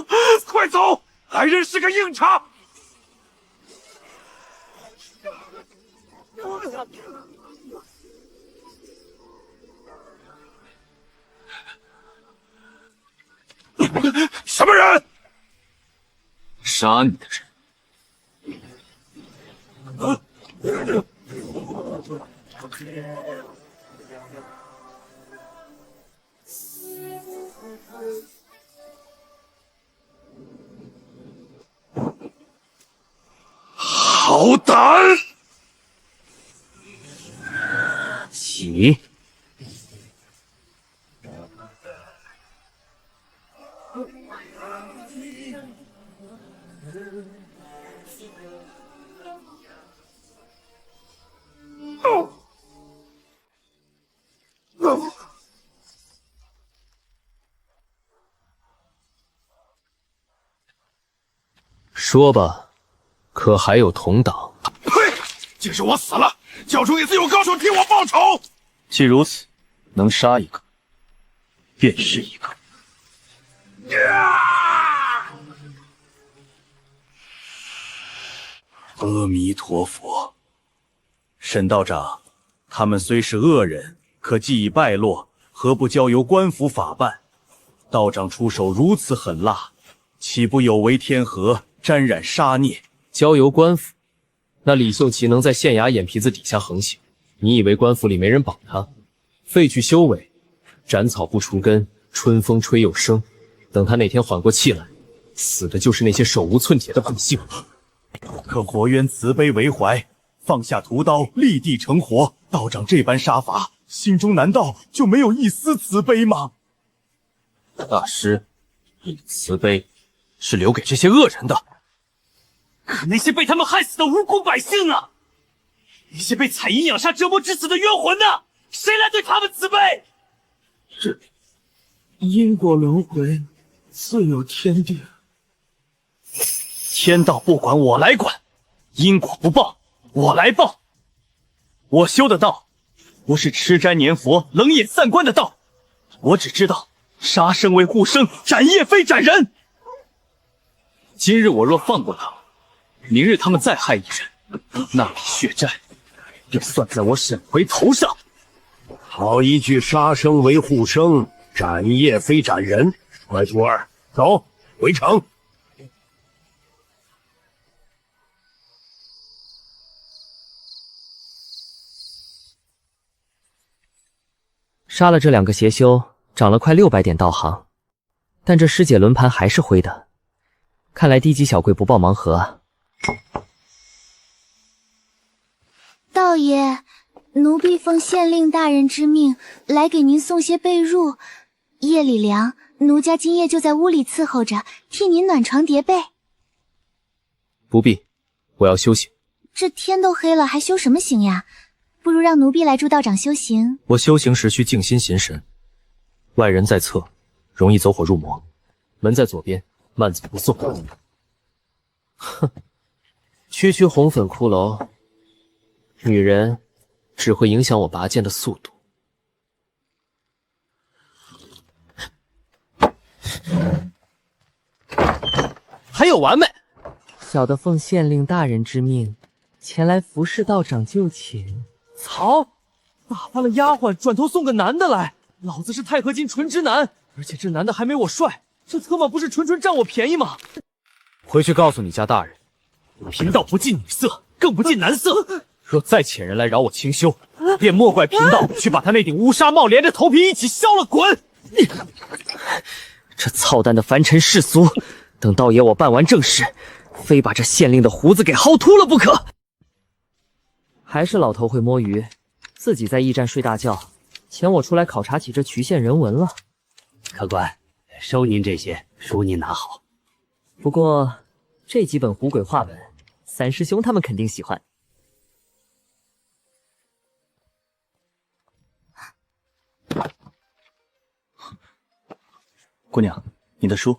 快走！来人是个硬茬！什么人？杀你的人。好胆！起！说吧，可还有同党？呸！即使我死了，教主也自有高手替我报仇。既如此，能杀一个，便是一个。阿弥陀佛，沈道长，他们虽是恶人，可既已败落，何不交由官府法办？道长出手如此狠辣，岂不有违天和，沾染杀孽？交由官府？那李秀奇能在县衙眼皮子底下横行，你以为官府里没人绑他？废去修为，斩草不除根，春风吹又生。等他哪天缓过气来，死的就是那些手无寸铁的百姓。可佛渊慈悲为怀，放下屠刀，立地成佛。道长这般杀伐，心中难道就没有一丝慈悲吗？大师，你的慈悲是留给这些恶人的。可那些被他们害死的无辜百姓呢？那些被采阴养杀折磨致死的冤魂呢？谁来对他们慈悲？这因果轮回，自有天定。天道不管，我来管；因果不报，我来报。我修的道，不是吃斋念佛、冷眼散官的道。我只知道，杀生为护生，斩业非斩人。今日我若放过他们，明日他们再害一人，那笔血债便算在我沈回头上。好一句杀生为护生，斩业非斩人。快徒儿，走，回城。杀了这2个邪修，涨了快600点道行，但这师姐轮盘还是灰的，看来低级小贵不报盲盒啊。道爷，奴婢奉县令大人之命，来给您送些被褥。夜里凉，奴家今夜就在屋里伺候着，替您暖床叠被。不必，我要修行。这天都黑了，还修什么行呀？不如让奴婢来助道长修行。我修行时需静心形神，外人在侧，容易走火入魔。门在左边，慢走不送。哼，区红粉骷髅，女人只会影响我拔剑的速度。还有完没？小的奉县令大人之命，前来服侍道长就寝。曹，打发了丫鬟，转头送个男的来，老子是钛合金纯直男，而且这男的还没我帅，这特么不是纯占我便宜吗？回去告诉你家大人，贫道不近女色，更不近男色。若再遣人来扰我清修，便莫怪贫道去把他那顶乌纱帽连着头皮一起削了滚！这操蛋的凡尘世俗，等道爷我办完正事，非把这县令的胡子给薅秃了不可。还是老头会摸鱼，自己在驿站睡大觉，遣我出来考察起这渠县人文了。客官，收您这些，赎您拿好。不过这几本虎鬼话本，三师兄他们肯定喜欢。姑娘，你的书。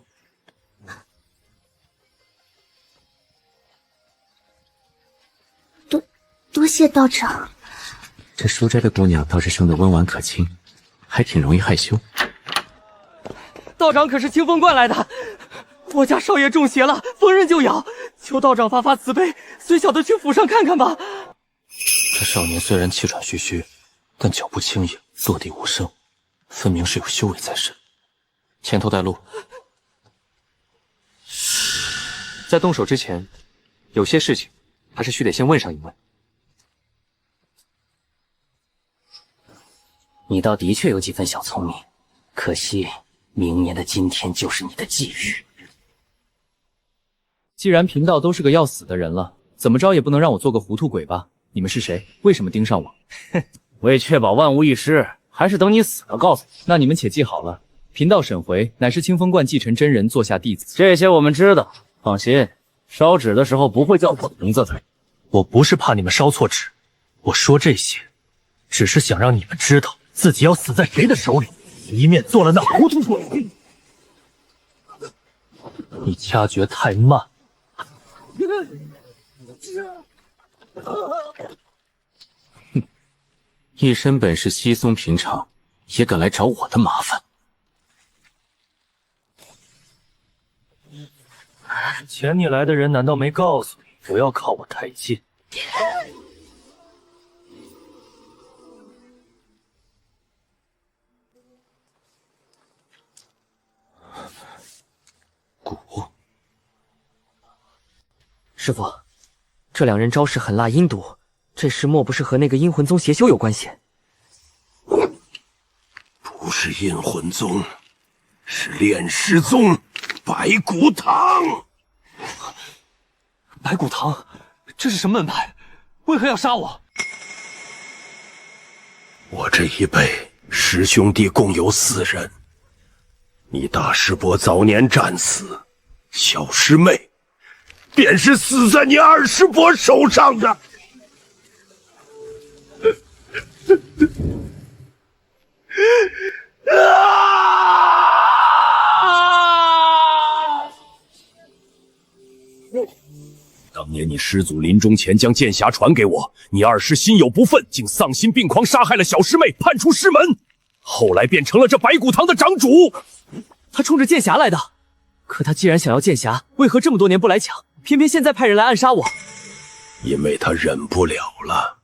多谢道长。这书斋的姑娘倒是生得温婉可亲，还挺容易害羞。道长可是清风观来的，我家少爷中邪了，逢人就咬，求道长发慈悲，随小的去府上看看吧。这少年虽然气喘吁吁，但脚步轻盈，落地无声，分明是有修为在身。前头带路。在动手之前，有些事情还是须得先问上一问。你倒的确有几分小聪明，可惜明年的今天就是你的忌日。既然贫道都是个要死的人了，怎么着也不能让我做个糊涂鬼吧？你们是谁？为什么盯上我？为确保万无一失，还是等你死了告诉你。那你们且记好了，贫道沈回乃是清风观继承真人座下弟子。这些我们知道，放心，烧纸的时候不会叫错名字的。我不是怕你们烧错纸，我说这些，只是想让你们知道自己要死在谁的手里，一面做了那糊涂鬼。你掐诀太慢。哼，一身本事稀松平常，也敢来找我的麻烦。遣你来的人难道没告诉你不要靠我太近？师傅，这两人招式狠辣阴毒，这事莫不是和那个阴魂宗邪修有关系？不是阴魂宗，是炼尸宗白骨堂。白骨堂，这是什么门派？为何要杀我？我这一辈师兄弟共有4人，你大师伯早年战死，小师妹便是死在你二师伯手上的。当年你师祖临终前将剑匣传给我，你二师心有不忿，竟丧心病狂杀害了小师妹，叛出师门，后来变成了这白骨堂的长主。他冲着剑匣来的，可他既然想要剑匣，为何这么多年不来抢，偏偏现在派人来暗杀我？因为他忍不了了，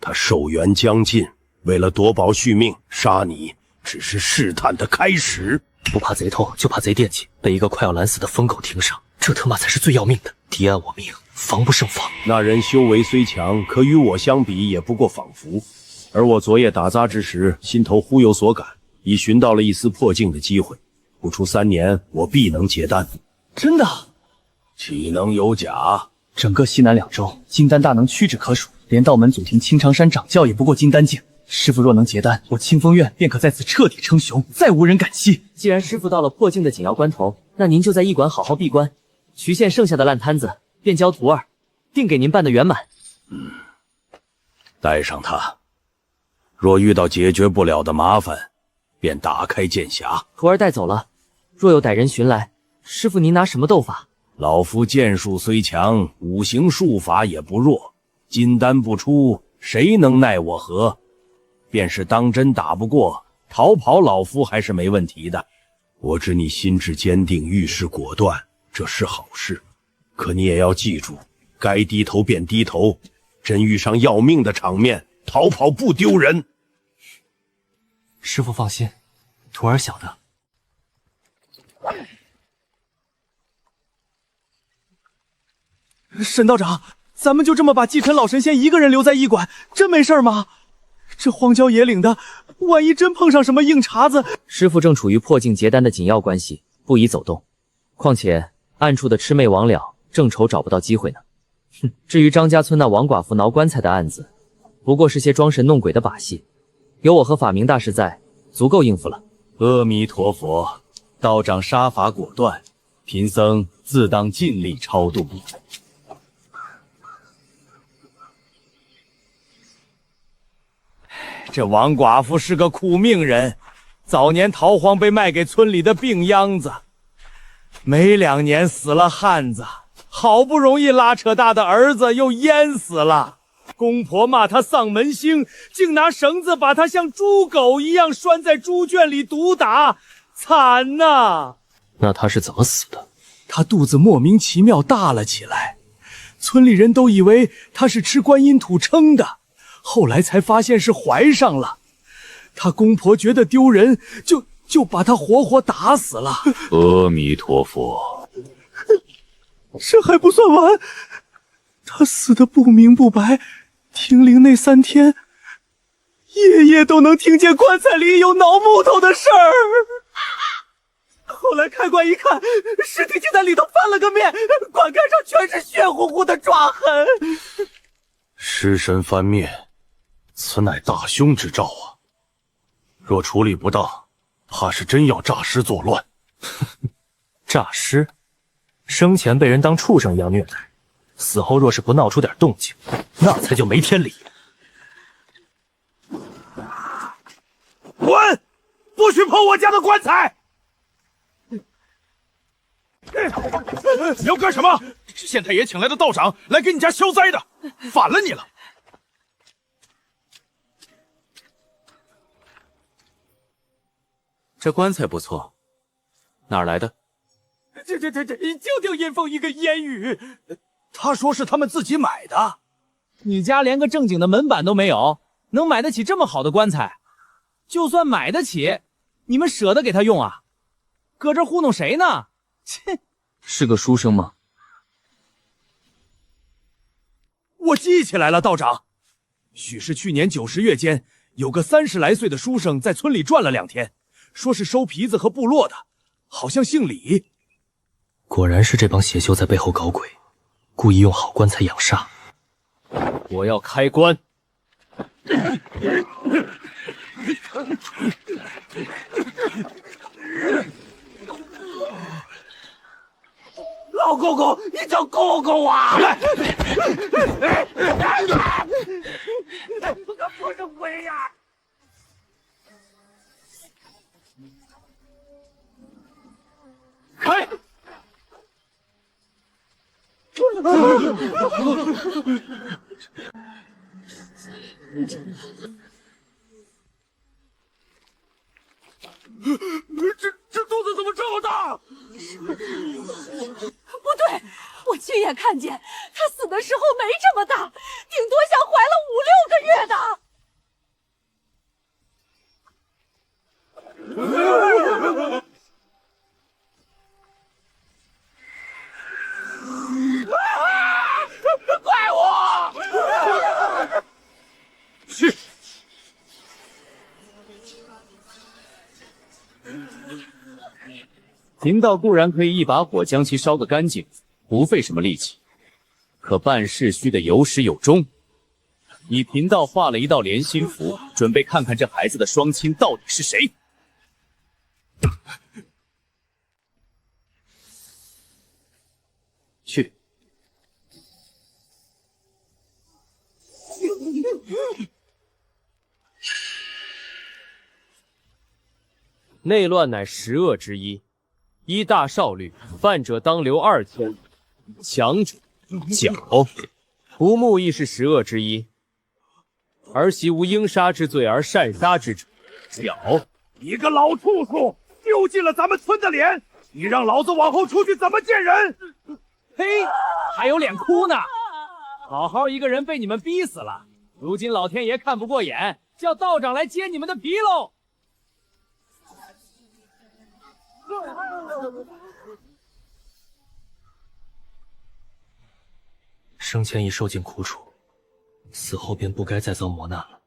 他寿元将近，为了夺宝续命，杀你只是试探的开始。不怕贼偷，就怕贼惦记，被一个快要拦死的疯狗盯上，这他妈才是最要命的。敌暗我明，防不胜防。那人修为虽强，可与我相比也不过仿佛。而我昨夜打杂之时，心头忽有所感，已寻到了一丝破镜的机会。不出3年，我必能结丹。真的？岂能有假？整个西南2州，金丹大能屈指可数，连道门祖庭青长山掌教也不过金丹境。师傅若能结丹，我清风院便可在此彻底称雄，再无人敢欺。既然师傅到了破境的紧要关头，那您就在驿馆好好闭关，渠县剩下的烂摊子便交徒儿，定给您办得圆满。带上他，若遇到解决不了的麻烦，便打开剑匣。徒儿带走了，若有歹人寻来，师傅您拿什么斗法？老夫剑术虽强，五行术法也不弱，金丹不出，谁能奈我何？便是当真打不过，逃跑老夫还是没问题的。我知你心智坚定，遇事果断，这是好事。可你也要记住，该低头便低头，真遇上要命的场面，逃跑不丢人。师父放心，徒儿晓得。沈道长，咱们就这么把继承老神仙一个人留在驿馆，真没事吗？这荒郊野岭的，万一真碰上什么硬茬子……师父正处于破境结丹的紧要关系，不宜走动。况且暗处的魑魅魍魉正愁找不到机会呢。哼，至于张家村那王寡妇挠棺材的案子，不过是些装神弄鬼的把戏，有我和法明大师在，足够应付了。阿弥陀佛，道长杀伐果断，贫僧自当尽力超度。这王寡妇是个苦命人，早年逃荒被卖给村里的病秧子，没2年死了汉子，好不容易拉扯大的儿子又淹死了。公婆骂他丧门星，竟拿绳子把他像猪狗一样拴在猪圈里毒打，惨呐！那他是怎么死的？他肚子莫名其妙大了起来，村里人都以为他是吃观音土撑的，后来才发现是怀上了。他公婆觉得丢人，就把他活活打死了。阿弥陀佛。这还不算完，他死得不明不白，停灵那3天，夜夜都能听见棺材里有挠木头的事儿。后来开棺一看，尸体竟在里头翻了个面，棺盖上全是血乎乎的抓痕。尸身翻面，此乃大凶之兆啊！若处理不当，怕是真要诈尸作乱。诈尸？生前被人当畜生一样虐待，死后若是不闹出点动静，那才叫没天理。滚！不许碰我家的棺材！你要干什么？县太爷请来的道长来给你家消灾的，反了你了！这棺材不错，哪儿来的？这，就听阴风一个烟雨。他说是他们自己买的。你家连个正经的门板都没有，能买得起这么好的棺材？就算买得起，你们舍得给他用啊？搁这糊弄谁呢？切！是个书生吗？我记起来了，道长，许是去年9、10月间，有个30来岁的书生在村里转了2天，说是收皮子和部落的，好像姓李。果然是这帮邪修在背后搞鬼，故意用好棺材养煞。我要开棺。老公公，你叫公公啊！我可不是鬼呀！开！这肚子怎么这么大？不对，我亲眼看见他死的时候没这么大，顶多像怀了5、6个月的。怪我！去！贫道固然可以一把火将其烧个干净，不费什么力气，可办事须得有始有终。你贫道画了一道连心符，准备看看这孩子的双亲到底是谁。去。内乱乃10恶之一，依大少律，犯者当留2天，强者绞。胡木亦是10恶之一，儿媳无应杀之罪而擅杀之者，绞。你个老畜生，丢尽了咱们村的脸！你让老子往后出去怎么见人？嘿，还有脸哭呢？好好一个人被你们逼死了，如今老天爷看不过眼，叫道长来揭你们的皮喽！生前已受尽苦楚，死后便不该再遭磨难了。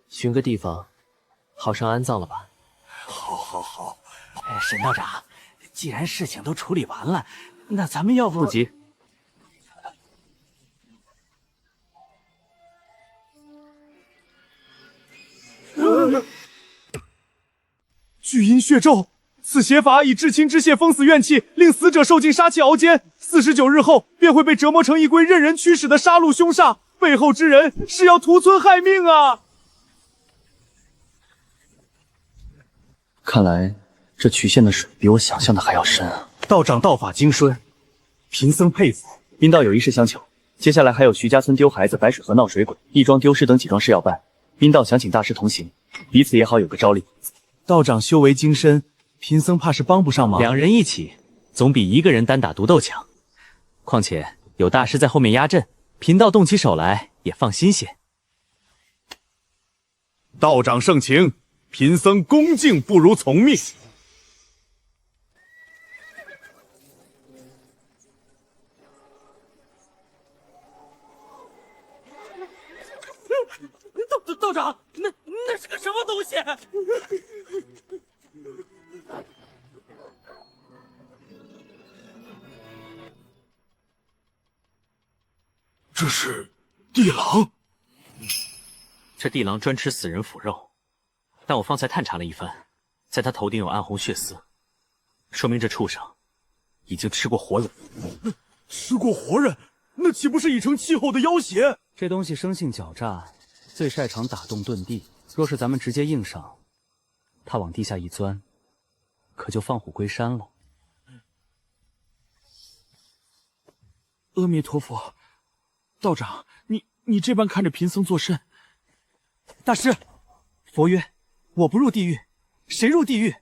寻个地方，好生安葬了吧。好。沈道长，既然事情都处理完了，那咱们要不……不急。聚阴血咒，此邪法以至亲之血封死怨气，令死者受尽杀气熬煎，49日后便会被折磨成一龟任人驱使的杀戮凶煞，背后之人是要屠村害命啊！看来这渠县的水比我想象的还要深啊！道长道法精深，贫僧佩服。贫道有一事相求，接下来还有徐家村丢孩子、白水河闹水鬼、义庄丢尸等几桩事要办，贫道想请大师同行，彼此也好有个照例。道长修为精深，贫僧怕是帮不上忙。2人一起，总比1个人单打独斗强。况且有大师在后面压阵，贫道动起手来也放心些。道长盛情，贫僧恭敬不如从命。道长，那是个什么东西？这是地狼。这地狼专吃死人腐肉，但我方才探查了一番，在他头顶有暗红血丝，说明这畜生已经吃过活人。吃过活人，那岂不是已成气候的要挟？这东西生性狡诈，最擅长打洞遁地。若是咱们直接硬上，他往地下一钻，可就放虎归山了。阿弥陀佛，道长，你这般看着贫僧作甚？大师，佛曰：“我不入地狱，谁入地狱？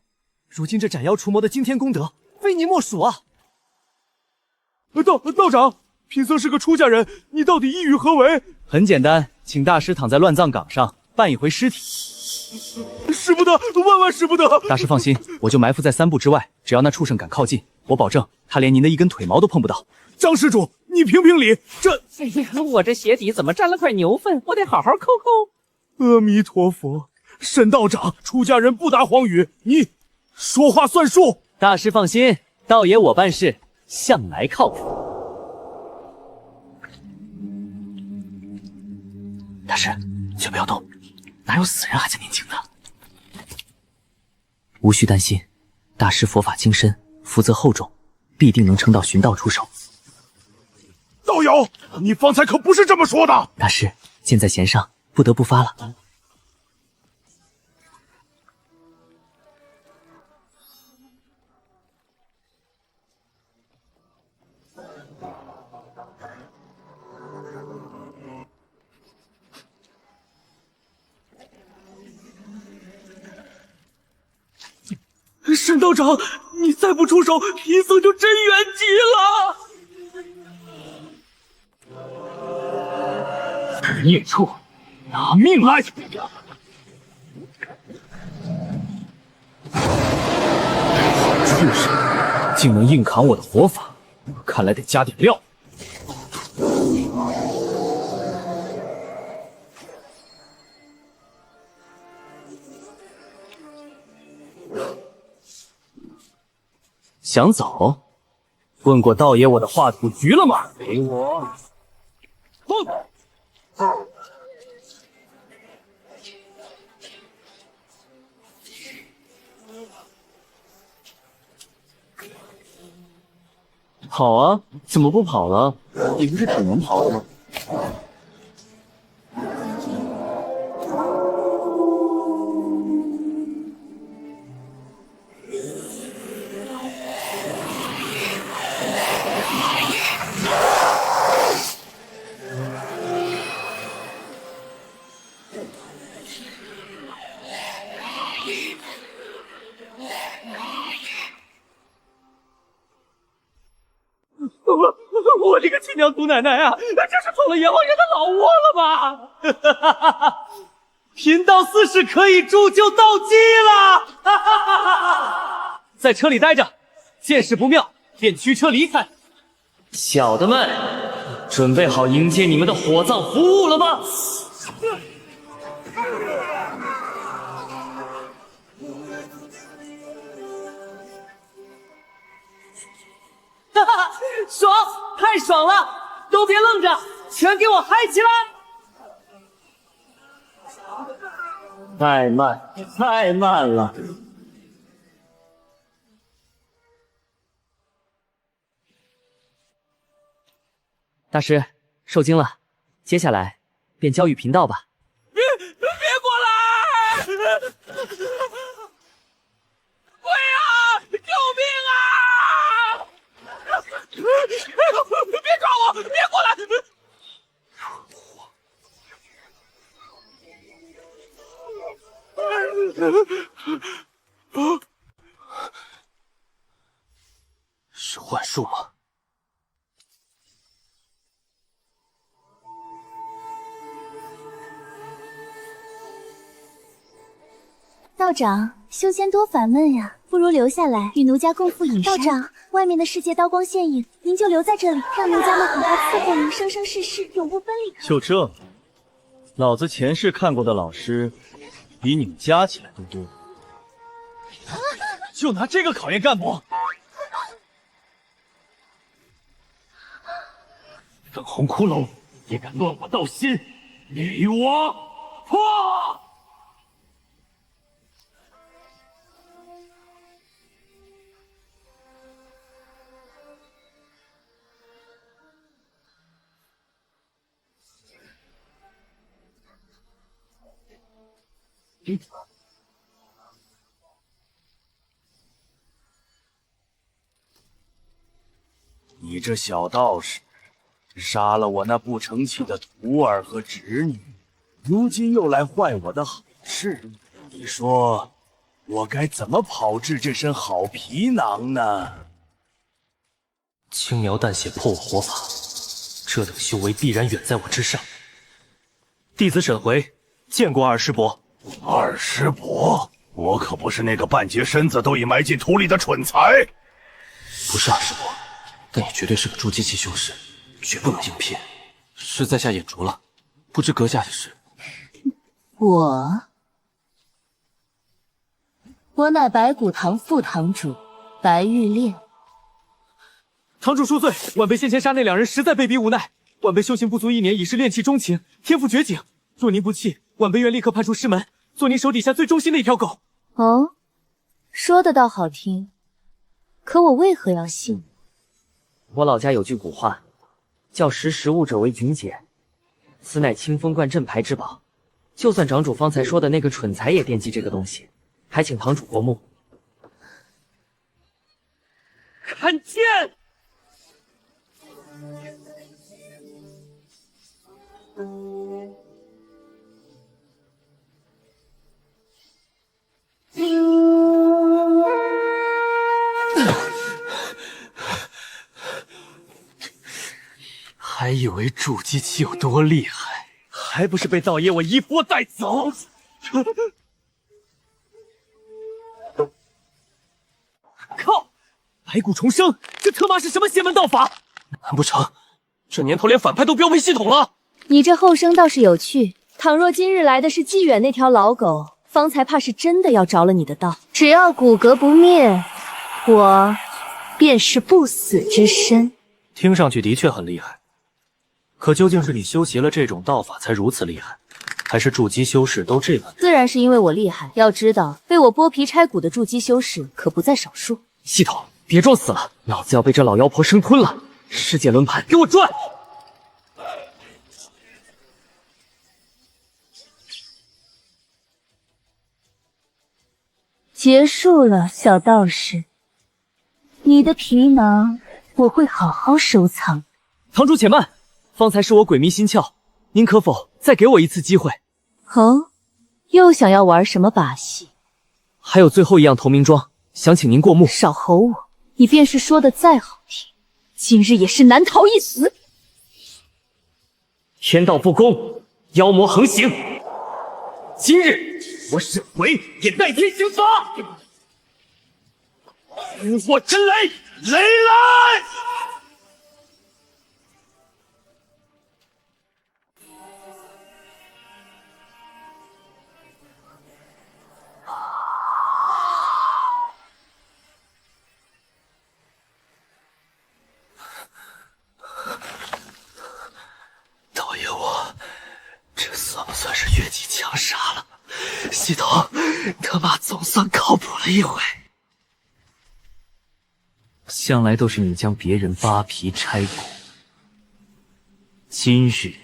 如今这斩妖除魔的惊天功德，非你莫属啊！”道长，贫僧是个出家人，你到底意欲何为？很简单，请大师躺在乱葬岗上办一回尸体。使不得，万万使不得！大师放心，我就埋伏在3步之外，只要那畜生敢靠近，我保证他连您的一根腿毛都碰不到。张施主，你评评理，这……哎呀，我这鞋底怎么沾了块牛粪？我得好好抠抠。阿弥陀佛，沈道长，出家人不打诳语，你说话算数。大师放心，道爷我办事向来靠谱。大师，却不要动，哪有死人还在念经的？无需担心，大师佛法精深，福泽厚重，必定能撑到寻道出手。道友，你方才可不是这么说的。大师，箭在弦上，不得不发了。沈道长，你再不出手，贫僧就真圆寂了。孽畜，拿命来！畜生，竟能硬扛我的活法，看来得加点料。想走？问过道爷我的画土局了吗？给我！跑啊！怎么不跑了？你不是挺能跑的吗？我这个亲娘祖奶奶啊，这是捅了阎王爷的老窝了吧？贫道似是可以铸就道基了。在车里待着，见势不妙便驱车离开。小的们，准备好迎接你们的火葬服务了吗？哈哈，爽，太爽了！都别愣着，全给我嗨起来！太慢，太慢了。大师，受惊了，接下来便交与贫道吧。别过来！鬼啊！救命啊！别抓我！别过来！是幻术吗？道长，修仙多烦闷呀，不如留下来与奴家共赴隐山。道长，外面的世界刀光剑影，您就留在这里，让奴家们好好伺候您，生生世世永不分离。就这，老子前世看过的老师，比你们加起来都多。就拿这个考验干部。粉红骷髅也敢乱我道心，与我破！你这小道士，杀了我那不成器的徒儿和侄女，如今又来坏我的好事，你说我该怎么炮制这身好皮囊呢？轻描淡写破我活法，这等修为必然远在我之上。弟子沈回见过二师伯。二师伯，我可不是那个半截身子都已埋进土里的蠢材。不是二师伯，但你绝对是个筑基期修士，绝不能应聘。是在下眼拙了，不知阁下的事。我乃白骨堂副堂主白玉炼。堂主恕罪，晚辈先前杀那两人实在被逼无奈。晚辈修行不足1年，已是炼气中情，天赋绝景。若您不弃，晚辈愿立刻派出师门，做您手底下最忠心的一条狗。哦，说的倒好听，可我为何要信？我老家有句古话，叫识时务者为俊杰，此乃清风观镇牌之宝。就算长主方才说的那个蠢材也惦记这个东西，还请堂主过目。看剑！还以为筑基期有多厉害，还不是被道爷我一波带走。靠！白骨重生，这他妈是什么邪门道法？难不成这年头连反派都标配系统了？你这后生倒是有趣。倘若今日来的是纪远那条老狗，方才怕是真的要着了你的道。只要骨骼不灭，我便是不死之身。听上去的确很厉害，可究竟是你修习了这种道法才如此厉害，还是筑基修士都这般？自然是因为我厉害。要知道，被我剥皮拆骨的筑基修士可不在少数。系统，别装死了，老子要被这老妖婆生吞了！世界轮盘，给我转！结束了，小道士，你的皮囊我会好好收藏。堂主且慢，方才是我鬼迷心窍，您可否再给我一次机会？哦，又想要玩什么把戏？还有最后一样投名状，想请您过目。少吼我，你便是说的再好听，今日也是难逃一死。天道不公，妖魔横行，今日我使鬼也代天行法，炉火真雷，雷来！道爷我这算不算是越级强杀了？系统他妈总算靠谱了一回。向来都是你将别人扒皮拆骨，今日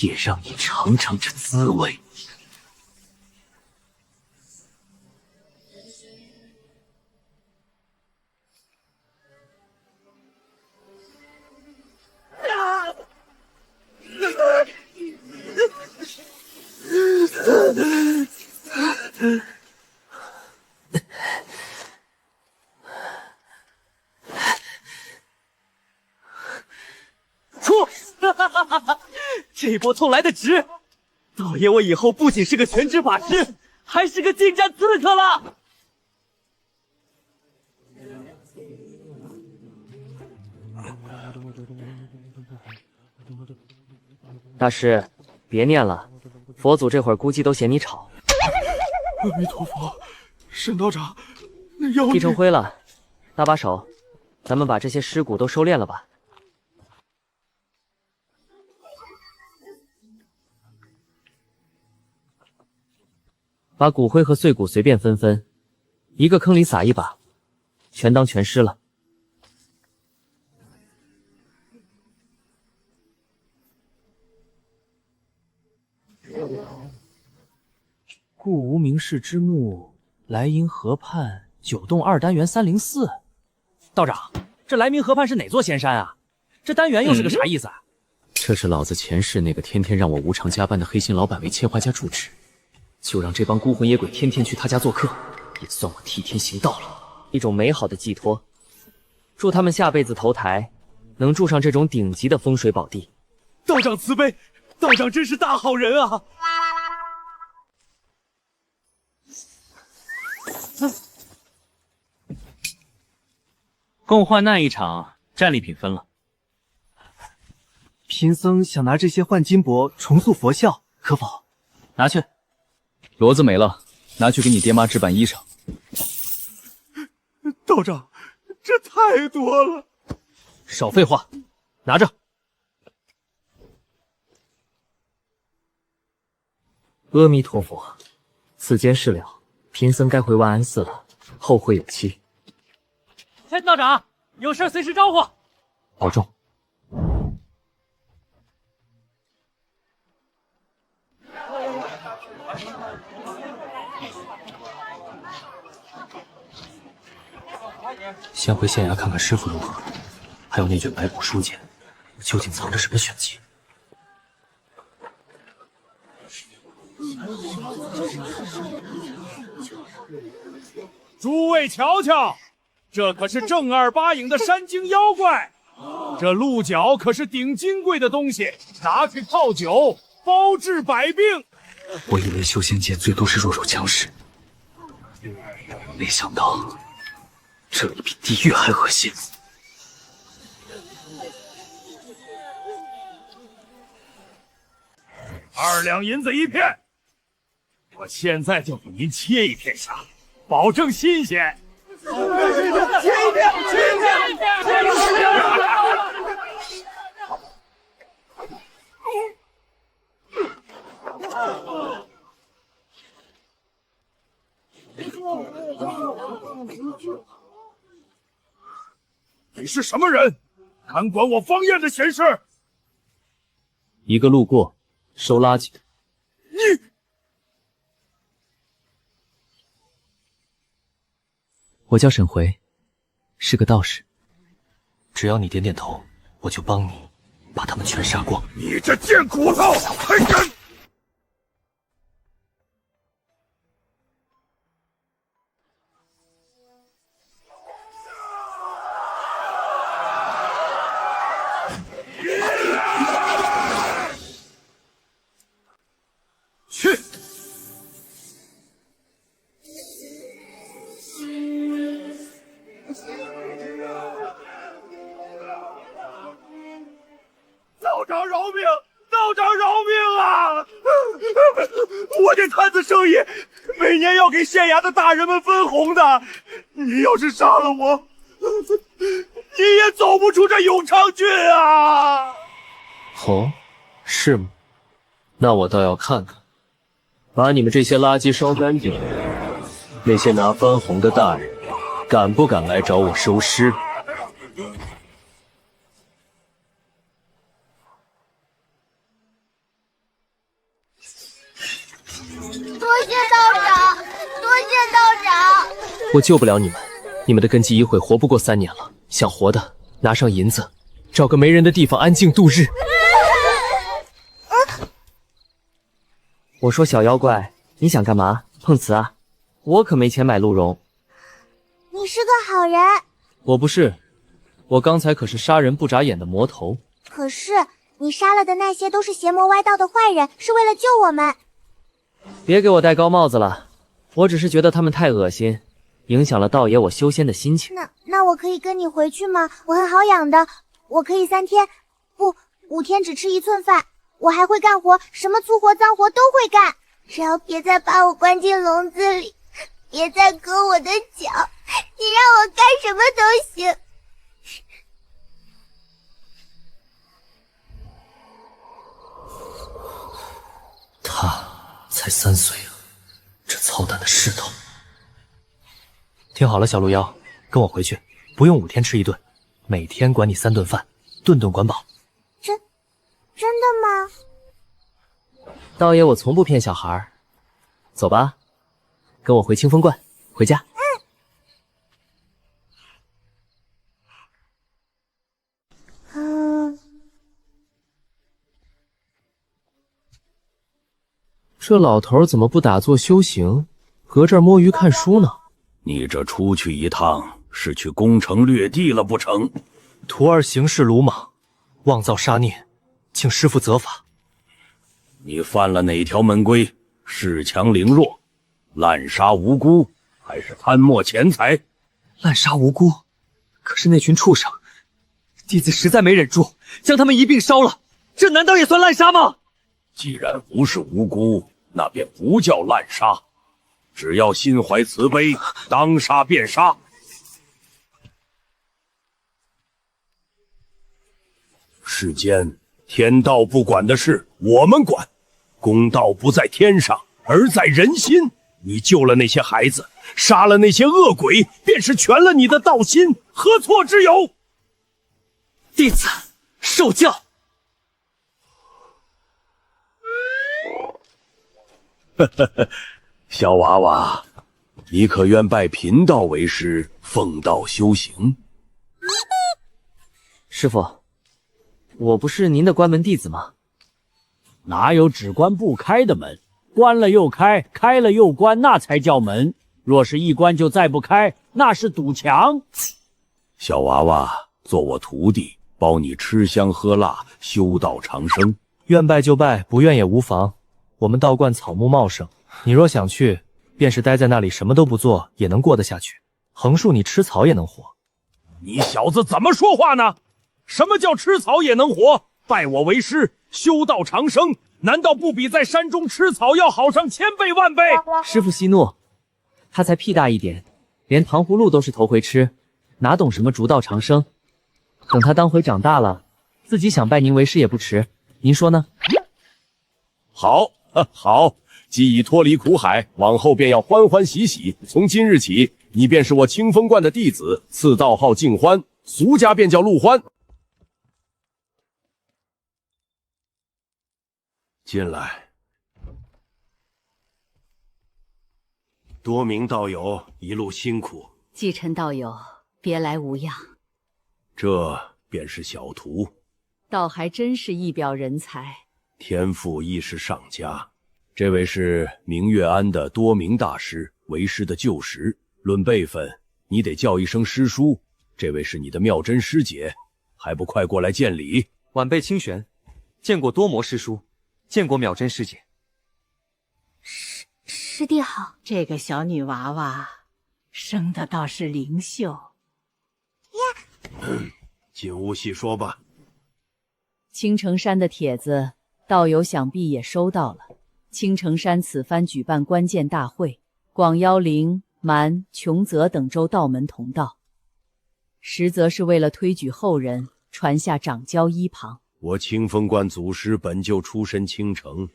也让你尝尝这滋味。出！这一波痛来的值，道爷我以后不仅是个全职法师，还是个近战刺客了。大师，别念了，佛祖这会儿估计都嫌你吵。阿弥陀佛，沈道长，那妖劈成灰了，搭把手，咱们把这些尸骨都收敛了吧。把骨灰和碎骨随便分分，一个坑里撒一把，全当全尸了。故无名氏之墓，莱茵河畔9栋2单元304。道长，这莱明河畔是哪座仙山啊？这单元又是个啥意思啊？这是老子前世那个天天让我无偿加班的黑心老板为千花家住址，就让这帮孤魂野鬼天天去他家做客，也算我替天行道了，一种美好的寄托。祝他们下辈子投胎，能住上这种顶级的风水宝地。道长慈悲，道长真是大好人啊！共患难一场，战利品分了。贫僧想拿这些换金帛，重塑佛效，可否？拿去。骡子没了，拿去给你爹妈置办衣裳。道长，这太多了。少废话，拿着。阿弥陀佛，此间事了，贫僧该回万安寺了，后会有期。千道长，有事随时招呼。保重。先回县衙看看师傅如何，还有那卷白骨书简，究竟藏着什么玄机？诸位瞧瞧，这可是正儿八经的山精妖怪，这鹿角可是顶金贵的东西，拿去泡酒，包治百病。我以为修仙界最多是弱肉强食，没想到这里比地狱还恶心。2两银子一片，我现在就给您切一片下，保证新鲜。切一片，切一片。你是什么人？敢管我方燕的闲事？一个路过收垃圾的。你我叫沈回，是个道士。只要你点点头，我就帮你把他们全杀光。你这贱骨头，还敢！去！道长饶命！道长饶命啊！我这摊子生意每年要给县衙的大人们分红的，你要是杀了我，你也走不出这永昌郡啊！哦，是吗？那我倒要看看，把你们这些垃圾烧干净，那些拿番红的大人敢不敢来找我收尸？多谢道长，多谢道长。我救不了你们，你们的根基已毁，活不过3年了。想活的，拿上银子，找个没人的地方安静度日。我说小妖怪，你想干嘛？碰瓷啊？我可没钱买鹿茸。你是个好人，我不是，我刚才可是杀人不眨眼的魔头。可是你杀了的那些都是邪魔歪道的坏人，是为了救我们。别给我戴高帽子了，我只是觉得他们太恶心，影响了道爷我修仙的心情。那我可以跟你回去吗？我很好养的，我可以3天，不5天只吃1寸饭。我还会干活，什么粗活脏活都会干，只要别再把我关进笼子里，别再割我的脚，你让我干什么都行。他才3岁啊，这操蛋的势头！听好了，小鹿妖，跟我回去，不用5天吃1顿，每天管你3顿饭，顿顿管饱。真的吗？道爷我从不骗小孩。走吧，跟我回清风观，回家。这老头怎么不打坐修行，搁这儿摸鱼看书呢？你这出去一趟是去攻城略地了不成？徒儿行事鲁莽，妄造杀孽，请师父责罚。你犯了哪条门规？恃强凌弱，滥杀无辜，还是贪墨钱财？滥杀无辜，可是那群畜生，弟子实在没忍住，将他们一并烧了。这难道也算滥杀吗？既然不是无辜，那便不叫滥杀。只要心怀慈悲，当杀便杀。世间天道不管的事，我们管。公道不在天上，而在人心。你救了那些孩子，杀了那些恶鬼，便是全了你的道心，何错之有？弟子受教。小娃娃，你可愿拜贫道为师，奉道修行？师傅，我不是您的关门弟子吗？哪有只关不开的门？关了又开，开了又关，那才叫门。若是一关就再不开，那是堵墙。小娃娃，做我徒弟，包你吃香喝辣，修道长生。愿拜就拜，不愿也无妨。我们道观草木茂盛，你若想去，便是待在那里什么都不做，也能过得下去。横竖你吃草也能活。你小子怎么说话呢？什么叫吃草也能活？拜我为师，修道长生，难道不比在山中吃草要好上千倍万倍？师傅息怒，他才屁大一点，连糖葫芦都是头回吃，哪懂什么逐道长生？等他当回长大了，自己想拜您为师也不迟。您说呢？好，好，既已脱离苦海，往后便要欢欢喜喜。从今日起，你便是我清风观的弟子，赐道号静欢，俗家便叫陆欢。进来。多名道友一路辛苦，继承道友别来无恙。这便是小徒，倒还真是一表人才，天赋亦是上佳。这位是明月庵的多名大师，为师的旧识。论辈分，你得叫一声师叔。这位是你的妙真师姐，还不快过来见礼？晚辈清玄，见过多魔师叔，见过妙真师姐。师弟好。这个小女娃娃生的倒是灵秀。进屋细说吧。青城山的帖子，道友想必也收到了。青城山此番举办关键大会，广邀灵、蛮、穷泽等州道门同道，实则是为了推举后人，传下掌交一旁。我清风观祖师本就出身青城，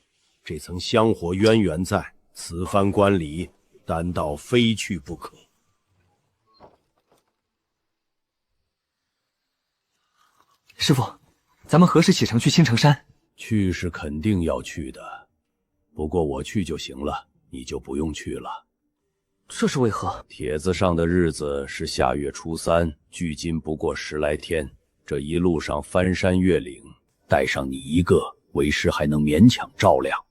这层香火渊源在，此番观礼，单道非去不可。师傅，咱们何时启程去青城山？去是肯定要去的，不过我去就行了，你就不用去了。这是为何？帖子上的日子是下月初3，距今不过10来天。这一路上翻山越岭，带上你一个，为师还能勉强照料。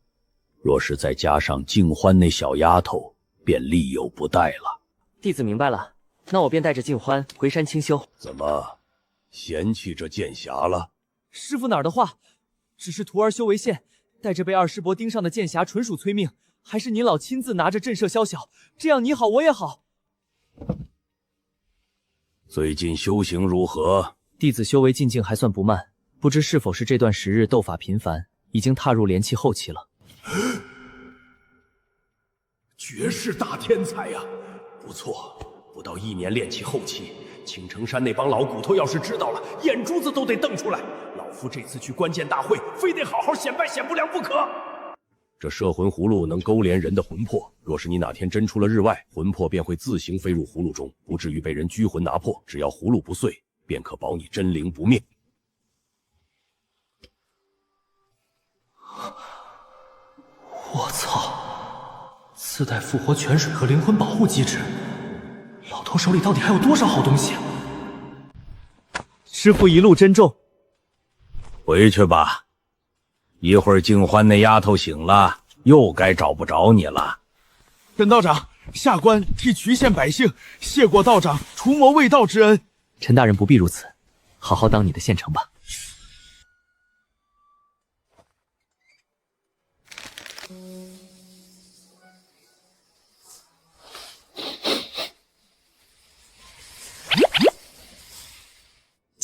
若是再加上静欢那小丫头，便力有不逮了。弟子明白了，那我便带着静欢回山清修。怎么，嫌弃这剑匣了？师傅哪儿的话，只是徒儿修为陷，带着被二师伯盯上的剑匣纯属催命，还是您老亲自拿着震慑宵小，这样你好我也好。最近修行如何？弟子修为进境还算不慢，不知是否是这段时日斗法频繁，已经踏入连气后期了。绝世大天才呀，不错，不到1年练气后期。青城山那帮老骨头要是知道了，眼珠子都得瞪出来。老夫这次去关键大会，非得好好显摆显不良不可。这摄魂葫芦能勾连人的魂魄，若是你哪天真出了日外，魂魄便会自行飞入葫芦中，不至于被人拘魂拿破。只要葫芦不碎，便可保你真灵不灭。我操！自带复活泉水和灵魂保护机制，老头手里到底还有多少好东西啊？师傅一路珍重。回去吧，一会儿静欢那丫头醒了，又该找不着你了。本道长下官替衢县百姓谢过道长除魔卫道之恩。陈大人不必如此，好好当你的县城吧。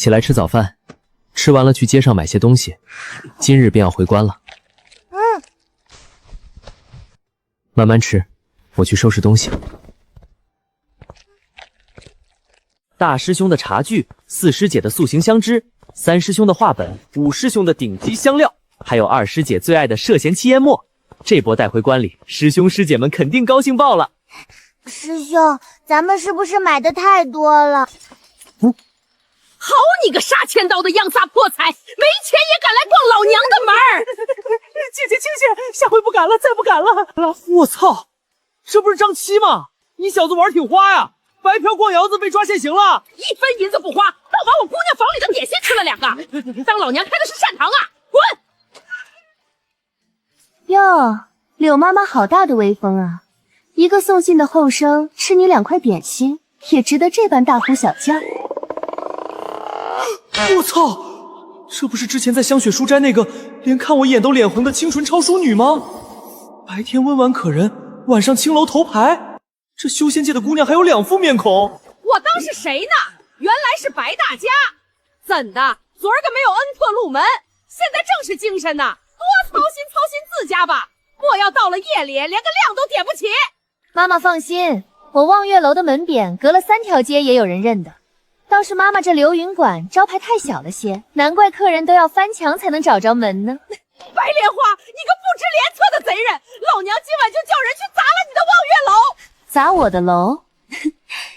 起来吃早饭，吃完了去街上买些东西，今日便要回关了。慢慢吃，我去收拾东西。大师兄的茶具，四师姐的塑形香脂，三师兄的画本，五师兄的顶级香料，还有二师姐最爱的涉嫌七烟墨。这波带回关里，师兄师姐们肯定高兴爆了。师兄，咱们是不是买的太多了？好你个杀千刀的样撒破财，没钱也敢来逛老娘的门儿！姐姐清醒，下回不敢了，再不敢了。我操，这不是张七吗？你小子玩挺花呀！白嫖逛窑子被抓现行了，一分银子不花，倒把我姑娘房里的点心吃了2个，当老娘开的是善堂啊！滚！哟，柳妈妈好大的威风啊！一个送信的后生吃你2块点心，也值得这般大呼小叫。我操！这不是之前在香雪书斋那个连看我一眼都脸红的清纯超淑女吗？白天温婉可人，晚上青楼头牌，这修仙界的姑娘还有2副面孔。我当是谁呢？原来是白大家。怎的？昨儿个没有恩特入门，现在正是精神呢，多操心自家吧。莫要到了夜里连个亮都点不起。妈妈放心，我望月楼的门匾隔了3条街也有人认得。倒是妈妈这流云馆招牌太小了些，难怪客人都要翻墙才能找着门呢。白莲花，你个不知廉策的贼人！老娘今晚就叫人去砸了你的望月楼！砸我的楼？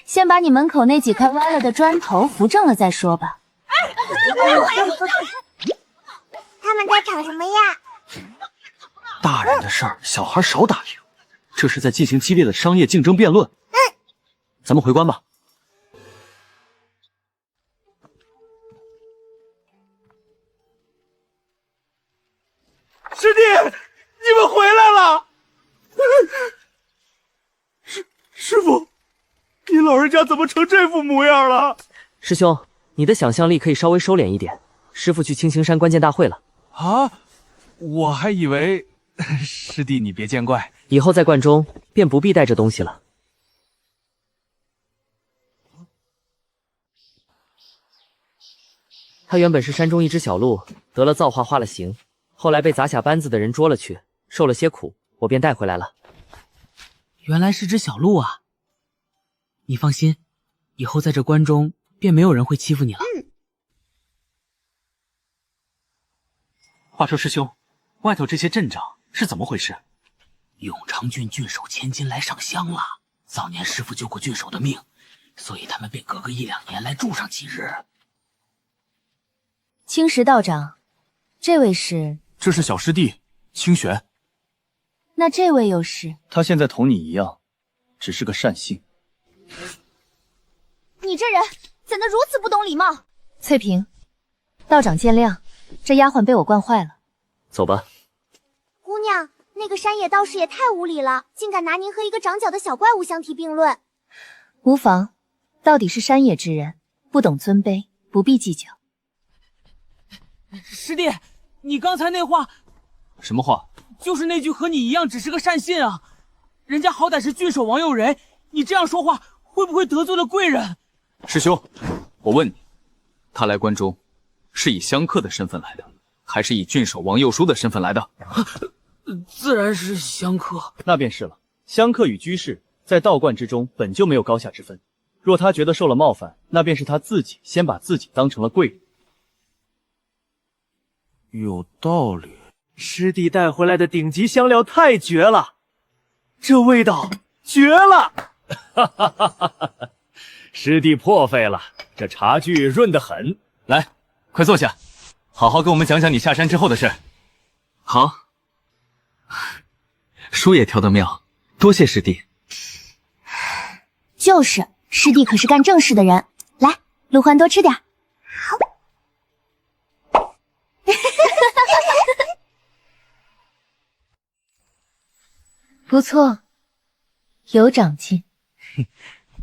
先把你门口那几块歪了的砖头扶正了再说吧。他们在吵什么呀？大人的事儿，小孩少打听。这是在进行激烈的商业竞争辩论。咱们回关吧。师弟，你们回来了！师傅，你老人家怎么成这副模样了？师兄，你的想象力可以稍微收敛一点。师傅去青青山关剑大会了。啊，我还以为……师弟你别见怪，以后在观中便不必带这东西了。他原本是山中一只小鹿，得了造化化了形，后来被砸下班子的人捉了去，受了些苦，我便带回来了。原来是只小鹿啊！你放心，以后在这关中便没有人会欺负你了。话说师兄，外头这些阵仗是怎么回事？永昌郡郡守千金来上香了，早年师傅救过郡守的命，所以他们便隔个1、2年来住上几日。青石道长，这位是？这是小师弟清玄。那这位又是？他现在同你一样，只是个善信。你这人怎能如此不懂礼貌？翠萍，道长见谅，这丫鬟被我惯坏了。走吧。姑娘，那个山野道士也太无礼了，竟敢拿您和一个长脚的小怪物相提并论。无妨，到底是山野之人，不懂尊卑，不必计较。师弟，你刚才那话……什么话？就是那句和你一样只是个善信啊，人家好歹是郡守王佑仁，你这样说话会不会得罪了贵人？师兄，我问你，他来关中是以香客的身份来的，还是以郡守王佑书的身份来的？自然是香客。那便是了。香客与居士在道观之中本就没有高下之分，若他觉得受了冒犯，那便是他自己先把自己当成了贵人。有道理。师弟带回来的顶级香料太绝了，这味道绝了！哈哈哈哈！师弟破费了，这茶具润得很。来，快坐下，好好跟我们讲讲你下山之后的事。好，书也挑得妙，多谢师弟。就是，师弟可是干正事的人。来，陆欢多吃点。好。不错，有长进。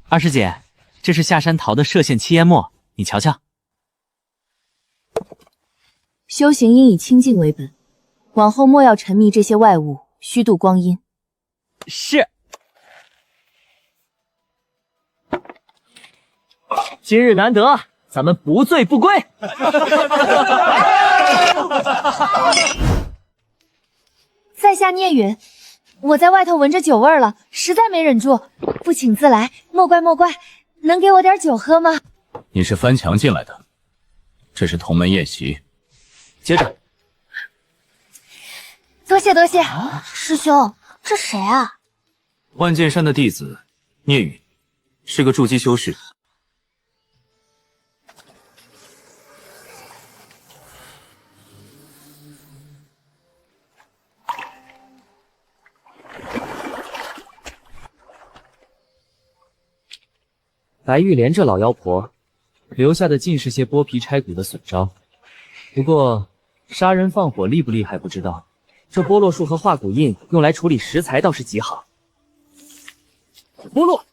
二师姐，这是下山淘的歙县七烟墨，你瞧瞧。修行应以清净为本，往后莫要沉迷这些外物，虚度光阴。是。今日难得，咱们不醉不归。在下聂允，我在外头闻着酒味了，实在没忍住，不请自来，莫怪莫怪。能给我点酒喝吗？你是翻墙进来的，这是同门宴席。接着，多谢多谢。师兄，这谁啊？万剑山的弟子聂允，是个筑基修士。白玉莲这老妖婆留下的尽是些剥皮拆骨的损招，不过杀人放火厉不厉害不知道，这剥落术和化骨印用来处理食材倒是极好。剥落，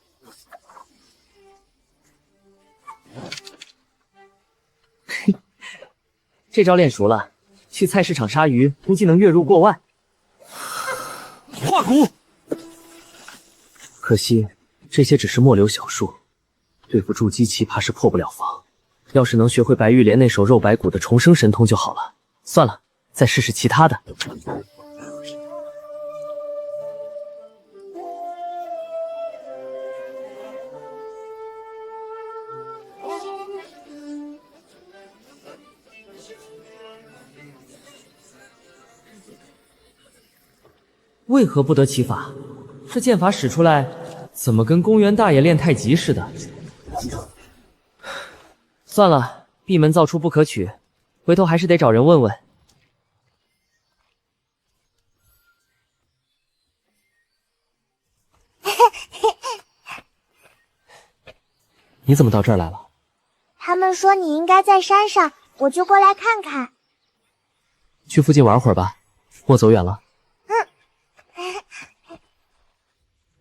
这招练熟了，去菜市场杀鱼估计能月入过万。化骨，可惜这些只是末流小术。对付筑基期怕是破不了防，要是能学会白玉莲那手肉白骨的重生神通就好了。算了，再试试其他的。为何不得其法？这剑法使出来，怎么跟公园大爷练太极似的？算了，闭门造出不可取，回头还是得找人问问。你怎么到这儿来了？他们说你应该在山上，我就过来看看。去附近玩会儿吧，莫走远了。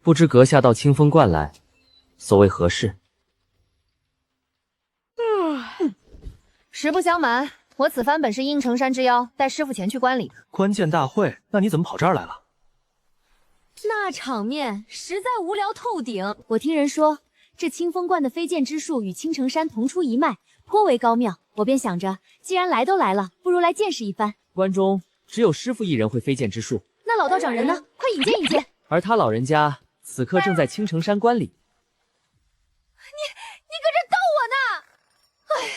不知阁下到清风观来，所谓何事？实不相瞒，我此番本是应城山之妖，带师傅前去观礼。关键大会，那你怎么跑这儿来了？那场面实在无聊透顶。我听人说，这清风观的飞剑之术与青城山同出一脉，颇为高妙。我便想着，既然来都来了，不如来见识一番。关中只有师傅一人会飞剑之术，那老道长人呢？快引荐引荐。而他老人家此刻正在青城山观礼。你可真逗我呢！哎呀，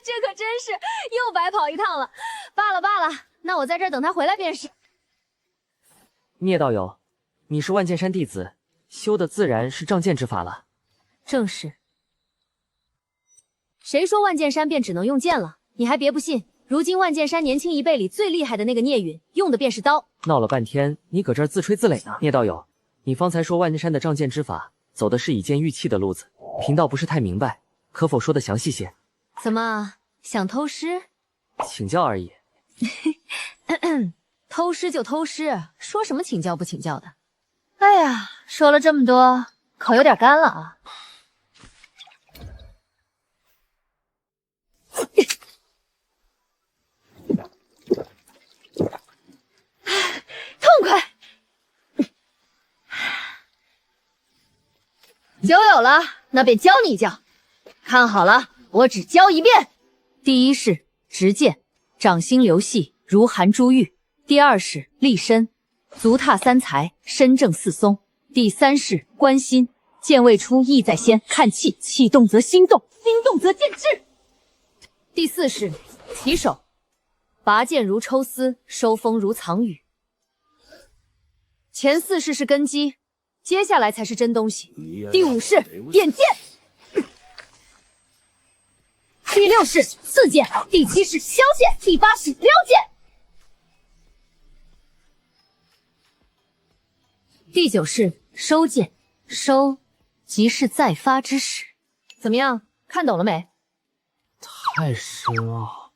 这可真是又白跑一趟了。罢了罢了，那我在这儿等他回来便是。聂道友，你是万剑山弟子，修的自然是仗剑之法了。正是。谁说万剑山便只能用剑了？你还别不信，如今万剑山年轻一辈里最厉害的那个聂允，用的便是刀。闹了半天，你搁这儿自吹自擂呢。聂道友，你方才说万剑山的仗剑之法走的是以剑御器的路子，贫道不是太明白，可否说得详细些？怎么想偷师？请教而已。偷师就偷师，说什么请教不请教的？哎呀，说了这么多，口有点干了啊。痛快！酒有了，那便教你一教。看好了，我只教一遍。第一式直剑，掌心流细，如含珠玉。第二式立身，足踏三才，身正似松。第三式观心，剑未出意在先，看气，气动则心动，心动则剑至。第四式起手，拔剑如抽丝，收锋如藏羽。前四式是根基，接下来才是真东西。第五式点剑，第六式刺剑，第七式削剑，第八式撩剑，第九式收剑。收即是再发之时。怎么样，看懂了没？太深奥。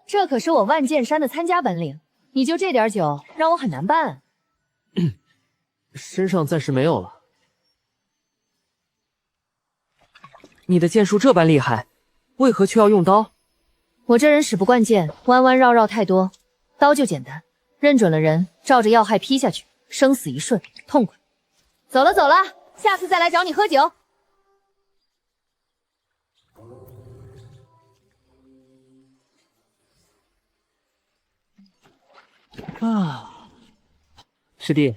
这可是我万剑山的参加本领，你就这点酒，让我很难办。身上暂时没有了。你的剑术这般厉害，为何却要用刀？我这人使不惯剑，弯弯绕绕太多，刀就简单，认准了人，照着要害劈下去，生死一瞬，痛快。走了走了，下次再来找你喝酒。啊，师弟，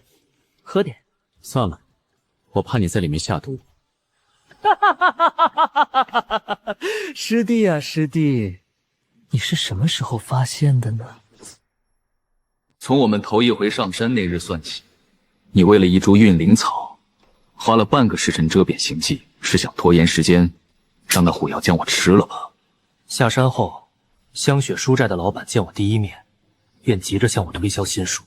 喝点。算了，我怕你在里面下毒。师弟啊，师弟，你是什么时候发现的呢？从我们头一回上山那日算起，你为了一株运灵草，花了半个时辰遮遍行迹，是想拖延时间，让那虎妖将我吃了吧？下山后，香雪书寨的老板见我第一面，便急着向我推销心术。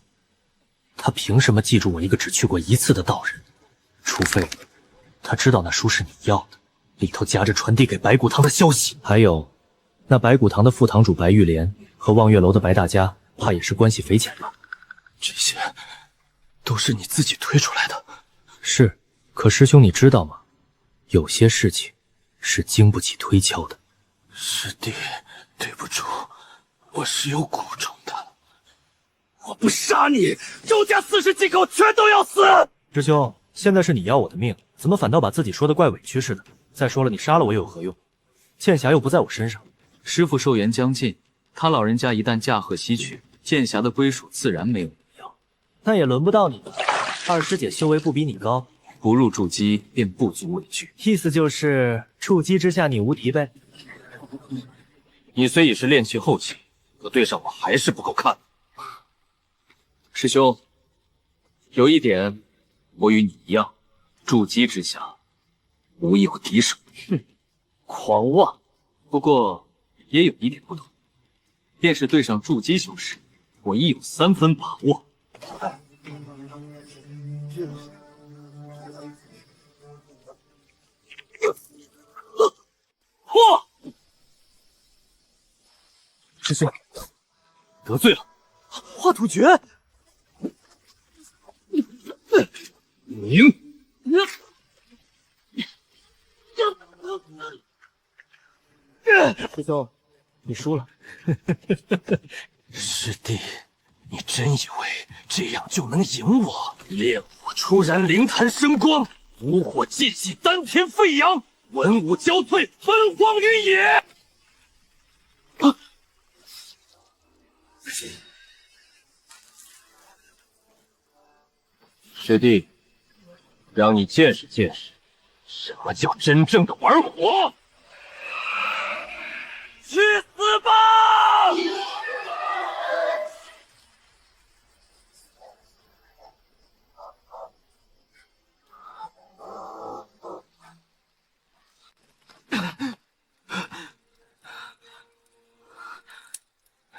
他凭什么记住我一个只去过一次的道人？除非他知道那书是你要的，里头夹着传递给白骨堂的消息。还有，那白骨堂的副堂主白玉莲和望月楼的白大家，怕也是关系匪浅吧？这些都是你自己推出来的。是，可师兄你知道吗？有些事情是经不起推敲的。师弟，对不住，我是有苦衷的。我不杀你，周家40几口全都要死！师兄，现在是你要我的命，怎么反倒把自己说的怪委屈似的？再说了，你杀了我又有何用？剑匣又不在我身上。师父寿元将近，他老人家一旦驾鹤西去，剑匣的归属自然没有你要。那也轮不到你了，二师姐修为不比你高，不入筑基便不足为惧。意思就是筑基之下你无敌呗？你虽已是炼气后期，可对上我还是不够看。师兄，有一点，我与你一样，筑基之下无有敌手。哼，狂妄。不过也有一点不同，便是对上筑基修士，我亦有3分把握。嚯！师兄，得罪了。化土诀。明。师兄，你输了。师弟，你真以为这样就能赢我？烈火初燃，灵潭生光；无火尽洗，丹田沸扬；文武交瘁，分荒于野。师弟，让你见识见识，什么叫真正的玩火！去死吧！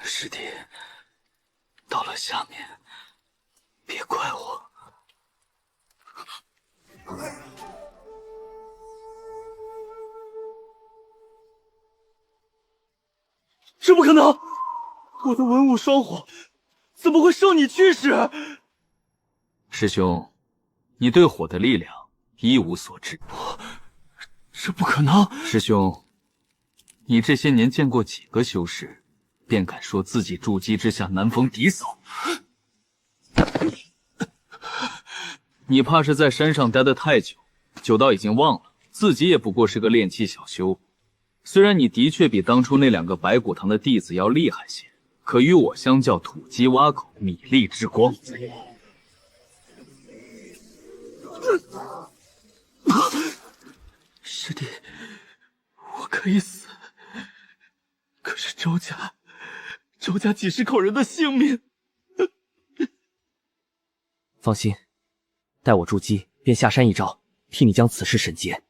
师弟，到了下面，别怪我。这不可能！我的文武双火怎么会受你驱使？师兄，你对火的力量一无所知。这不可能！师兄，你这些年见过几个修士，便敢说自己筑基之下难逢敌手？你怕是在山上待得太久，久到已经忘了自己也不过是个炼气小修。虽然你的确比当初那2个白骨堂的弟子要厉害些，可与我相较，土鸡挖口，米粒之光。师弟，我可以死，可是周家几十口人的性命……放心，待我筑基，便下山一招，替你将此事审结。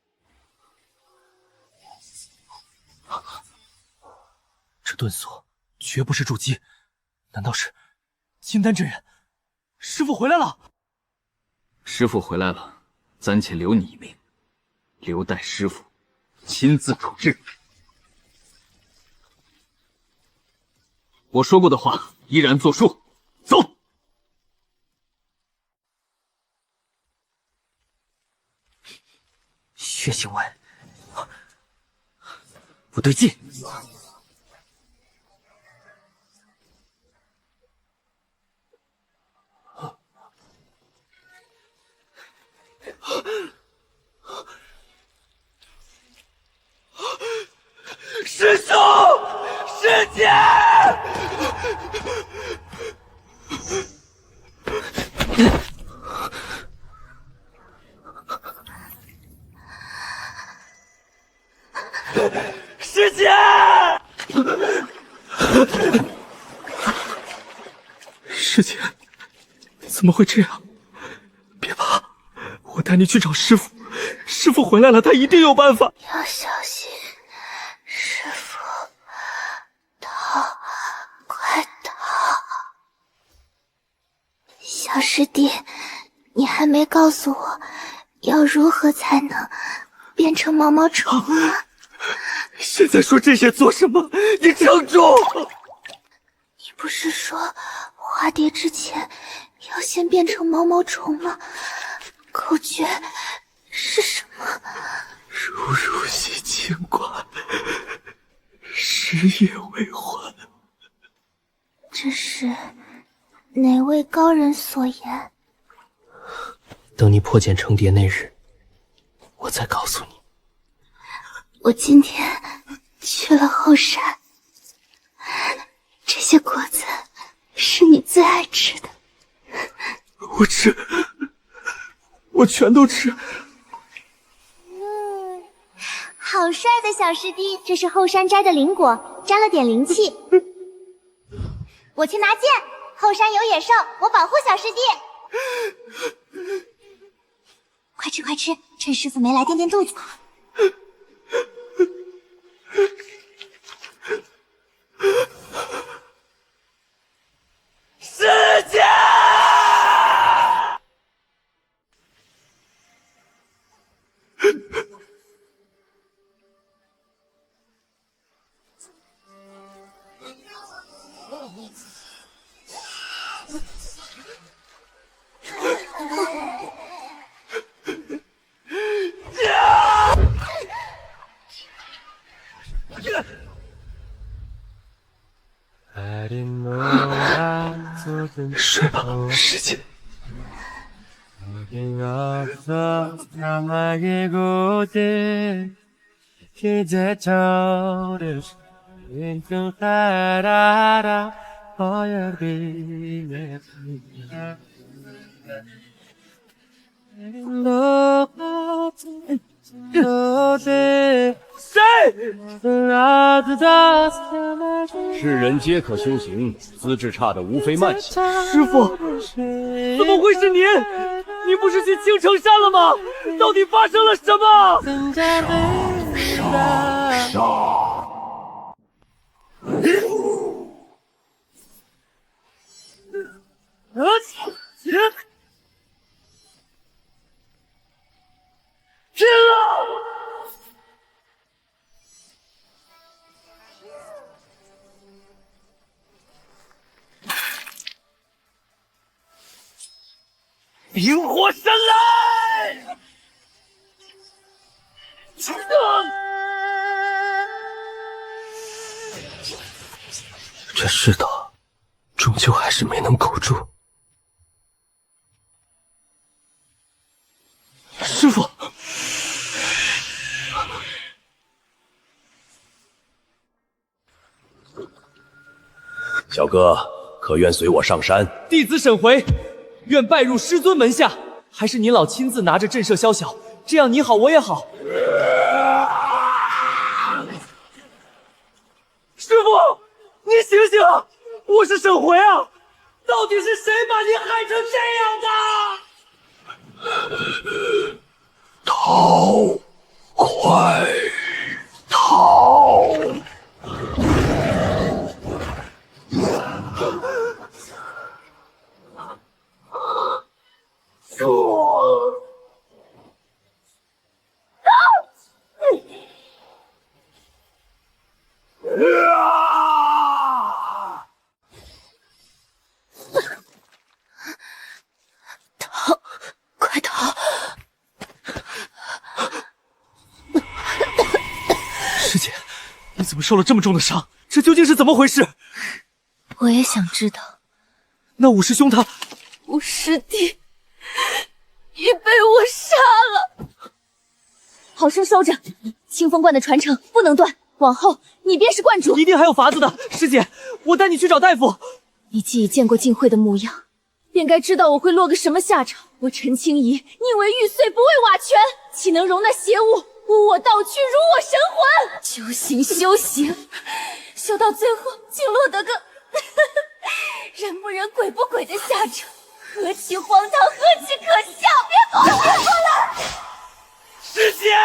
这盾锁绝不是筑基，难道是金丹真人？师父回来了！师父回来了，暂且留你一命，留待师父亲自处置。我说过的话依然作数，走。血腥丸，不对劲。师兄，师姐！师姐，怎么会这样？别怕，我带你去找师傅，师傅回来了，他一定有办法。要小心，师傅，逃，快逃！小师弟，你还没告诉我，要如何才能变成毛毛虫啊？现在说这些做什么？你撑住！你不是说化蝶之前要先变成毛毛虫吗？口诀是什么？如如洗清观，时也未还。这是哪位高人所言？等你破茧成蝶那日，我再告诉你。我今天去了后山，这些果子是你最爱吃的。我吃，我全都吃。好帅的小师弟，这是后山摘的灵果，沾了点灵气。我去拿剑，后山有野兽，我保护小师弟。快吃快吃，趁师傅没来垫垫肚子。师姐！睡吧，师姐。世人皆可修行，资质差的无非慢些。师傅，怎么会是您？你不是去青城山了吗？到底发生了什么？天啊！萤火神来！这世道终究还是没能苟住。师傅，小哥，可愿随我上山？弟子沈回，愿拜入师尊门下。还是您老亲自拿着震慑宵小，这样你好我也好。师傅，你醒醒！我是沈回啊！到底是谁把你害成这样的？逃！快逃！逃！快逃！师姐，你怎么受了这么重的伤？这究竟是怎么回事？我也想知道。那五师兄他……五师弟，你被我杀了。好生收着，清风观的传承不能断，往后你便是观主。一定还有法子的，师姐，我带你去找大夫。你既已见过晋惠的模样，便该知道我会落个什么下场。我陈清怡宁为玉碎，不为瓦全，岂能容那邪物污我道躯，辱我神魂？修行，修到最后竟落得个人不人鬼不鬼的下场，何其荒唐，何其可笑！别过来，别过来！师姐。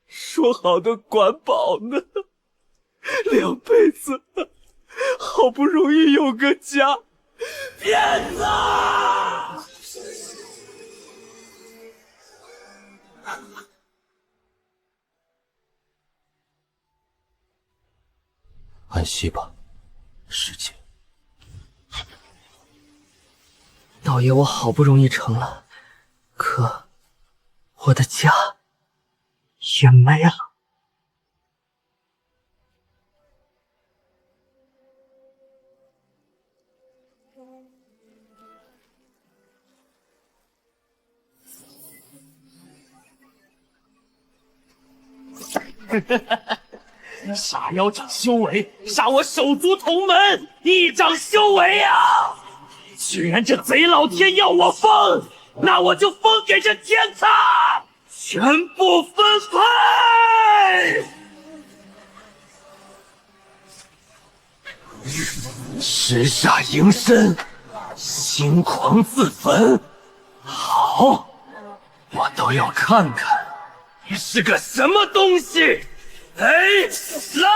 说好的管饱呢，2辈子，好不容易有个家，骗子！安息吧，师姐。道爷，我好不容易成了，可我的家也没了。杀妖长修为，杀我手足同门，一掌修为啊！既然这贼老天要我封，那我就封给这天才，全部分配！石煞迎身，心狂自焚。好，我都要看看你是个什么东西！哎，来！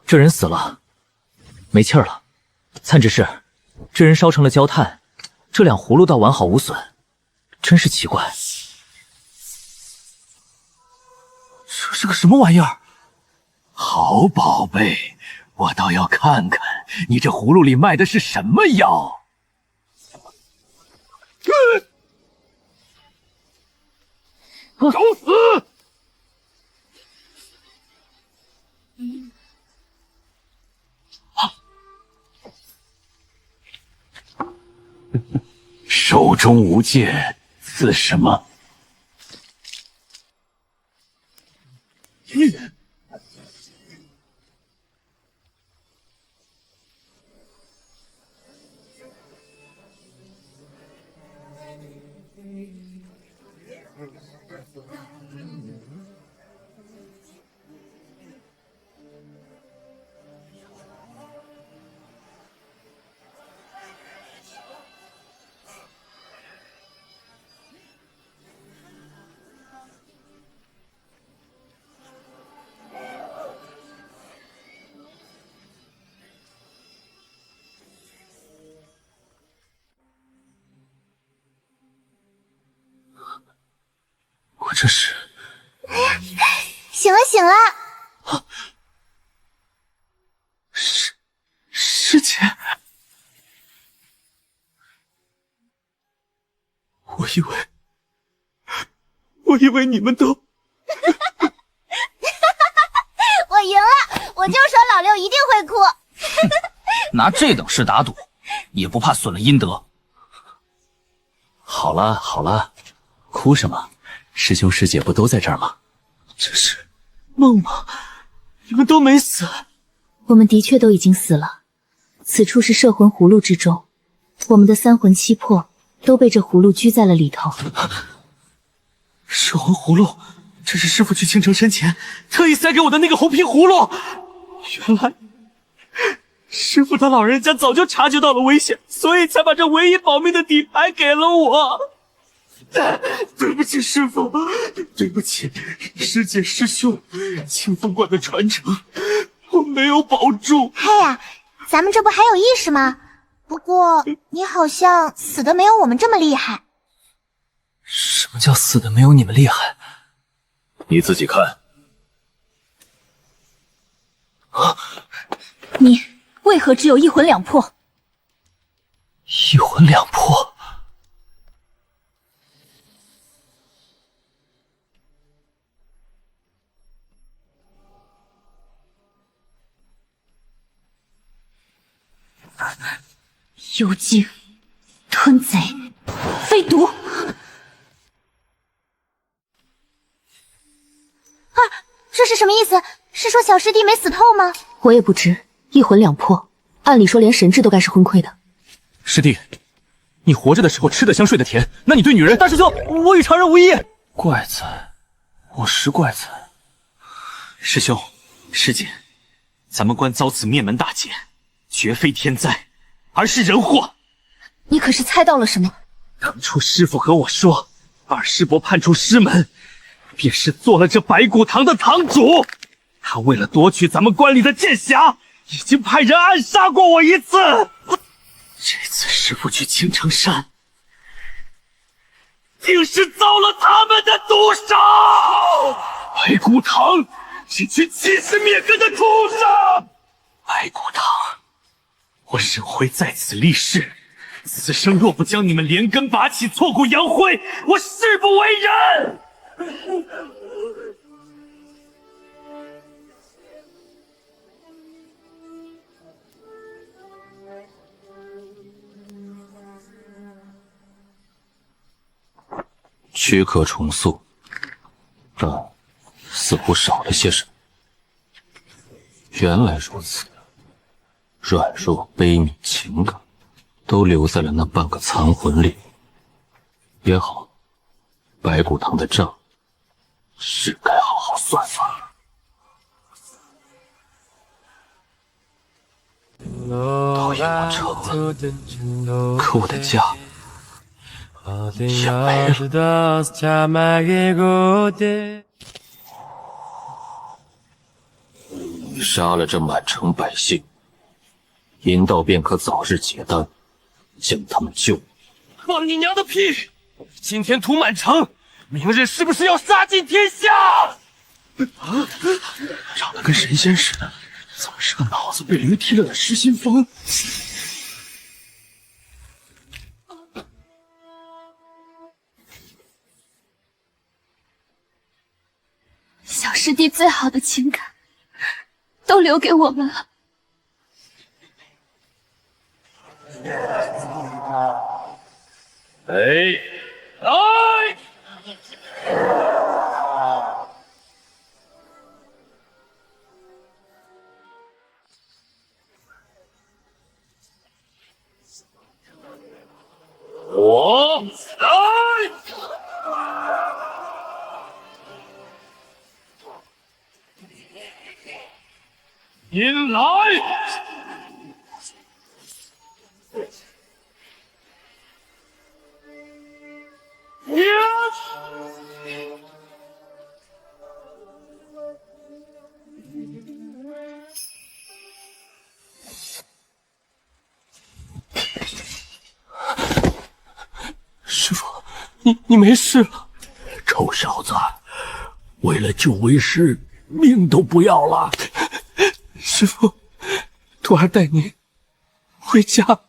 这人死了，没气儿了。参知识，这人烧成了焦炭，这2葫芦倒完好无损，真是奇怪。这是个什么玩意儿？好宝贝，我倒要看看你这葫芦里卖的是什么药。找死！手中无剑，刺什么？我这是……醒了，醒了！师姐，我以为你们都……我赢了，我就说老六一定会哭。拿这等事打赌，也不怕损了阴德。好了好了，哭什么？师兄师姐不都在这儿吗？这是梦吗？你们都没死？我们的确都已经死了。此处是摄魂葫芦之中，我们的3魂7魄都被这葫芦拘在了里头。摄魂葫芦，这是师父去青城山前特意塞给我的那个红皮葫芦。原来师父他老人家早就察觉到了危险，所以才把这唯一保命的底牌给了我。对不起师父，对不起师姐师兄，清风观的传承，我都没有保住。嗨呀，咱们这不还有意识吗？不过你好像死的没有我们这么厉害。什么叫死的没有你们厉害？你自己看。啊！你为何只有一魂两魄？一魂两魄。幽精、吞贼、飞毒！啊！这是什么意思？是说小师弟没死透吗？我也不知，一魂两魄，按理说连神智都该是昏聩的。师弟，你活着的时候吃得香睡得甜，那你对女人……大师兄，我与常人无异。怪哉，我识怪哉。师兄、师姐，咱们关遭此灭门大劫，绝非天灾，而是人祸。你可是猜到了什么？当初师傅和我说，二师伯叛出师门，便是做了这白骨堂的堂主。他为了夺取咱们关里的剑匣，已经派人暗杀过我一次。这次师傅去青城山，竟是遭了他们的毒手。白骨堂是群欺师灭根的畜生。白骨堂，我沈辉在此立誓，此生若不将你们连根拔起，挫骨扬灰，我誓不为人。躯壳重塑，但似乎少了些什么。原来如此，软弱、悲悯、情感，都留在了那半个残魂里。也好，白骨堂的账是该好好算算了。导引我成了，可我的家也没了。杀了这满城百姓，阴道便可早日解丹，将他们救。放你娘的屁！今天屠满城，明日是不是要杀尽天下？长得跟神仙似的，怎么是个脑子被驴踢了的失心疯？小师弟最好的情感都留给我们了。哎，我来。引来！师傅，你没事了？臭小子，为了救为师，命都不要了。师傅，徒儿带您回家。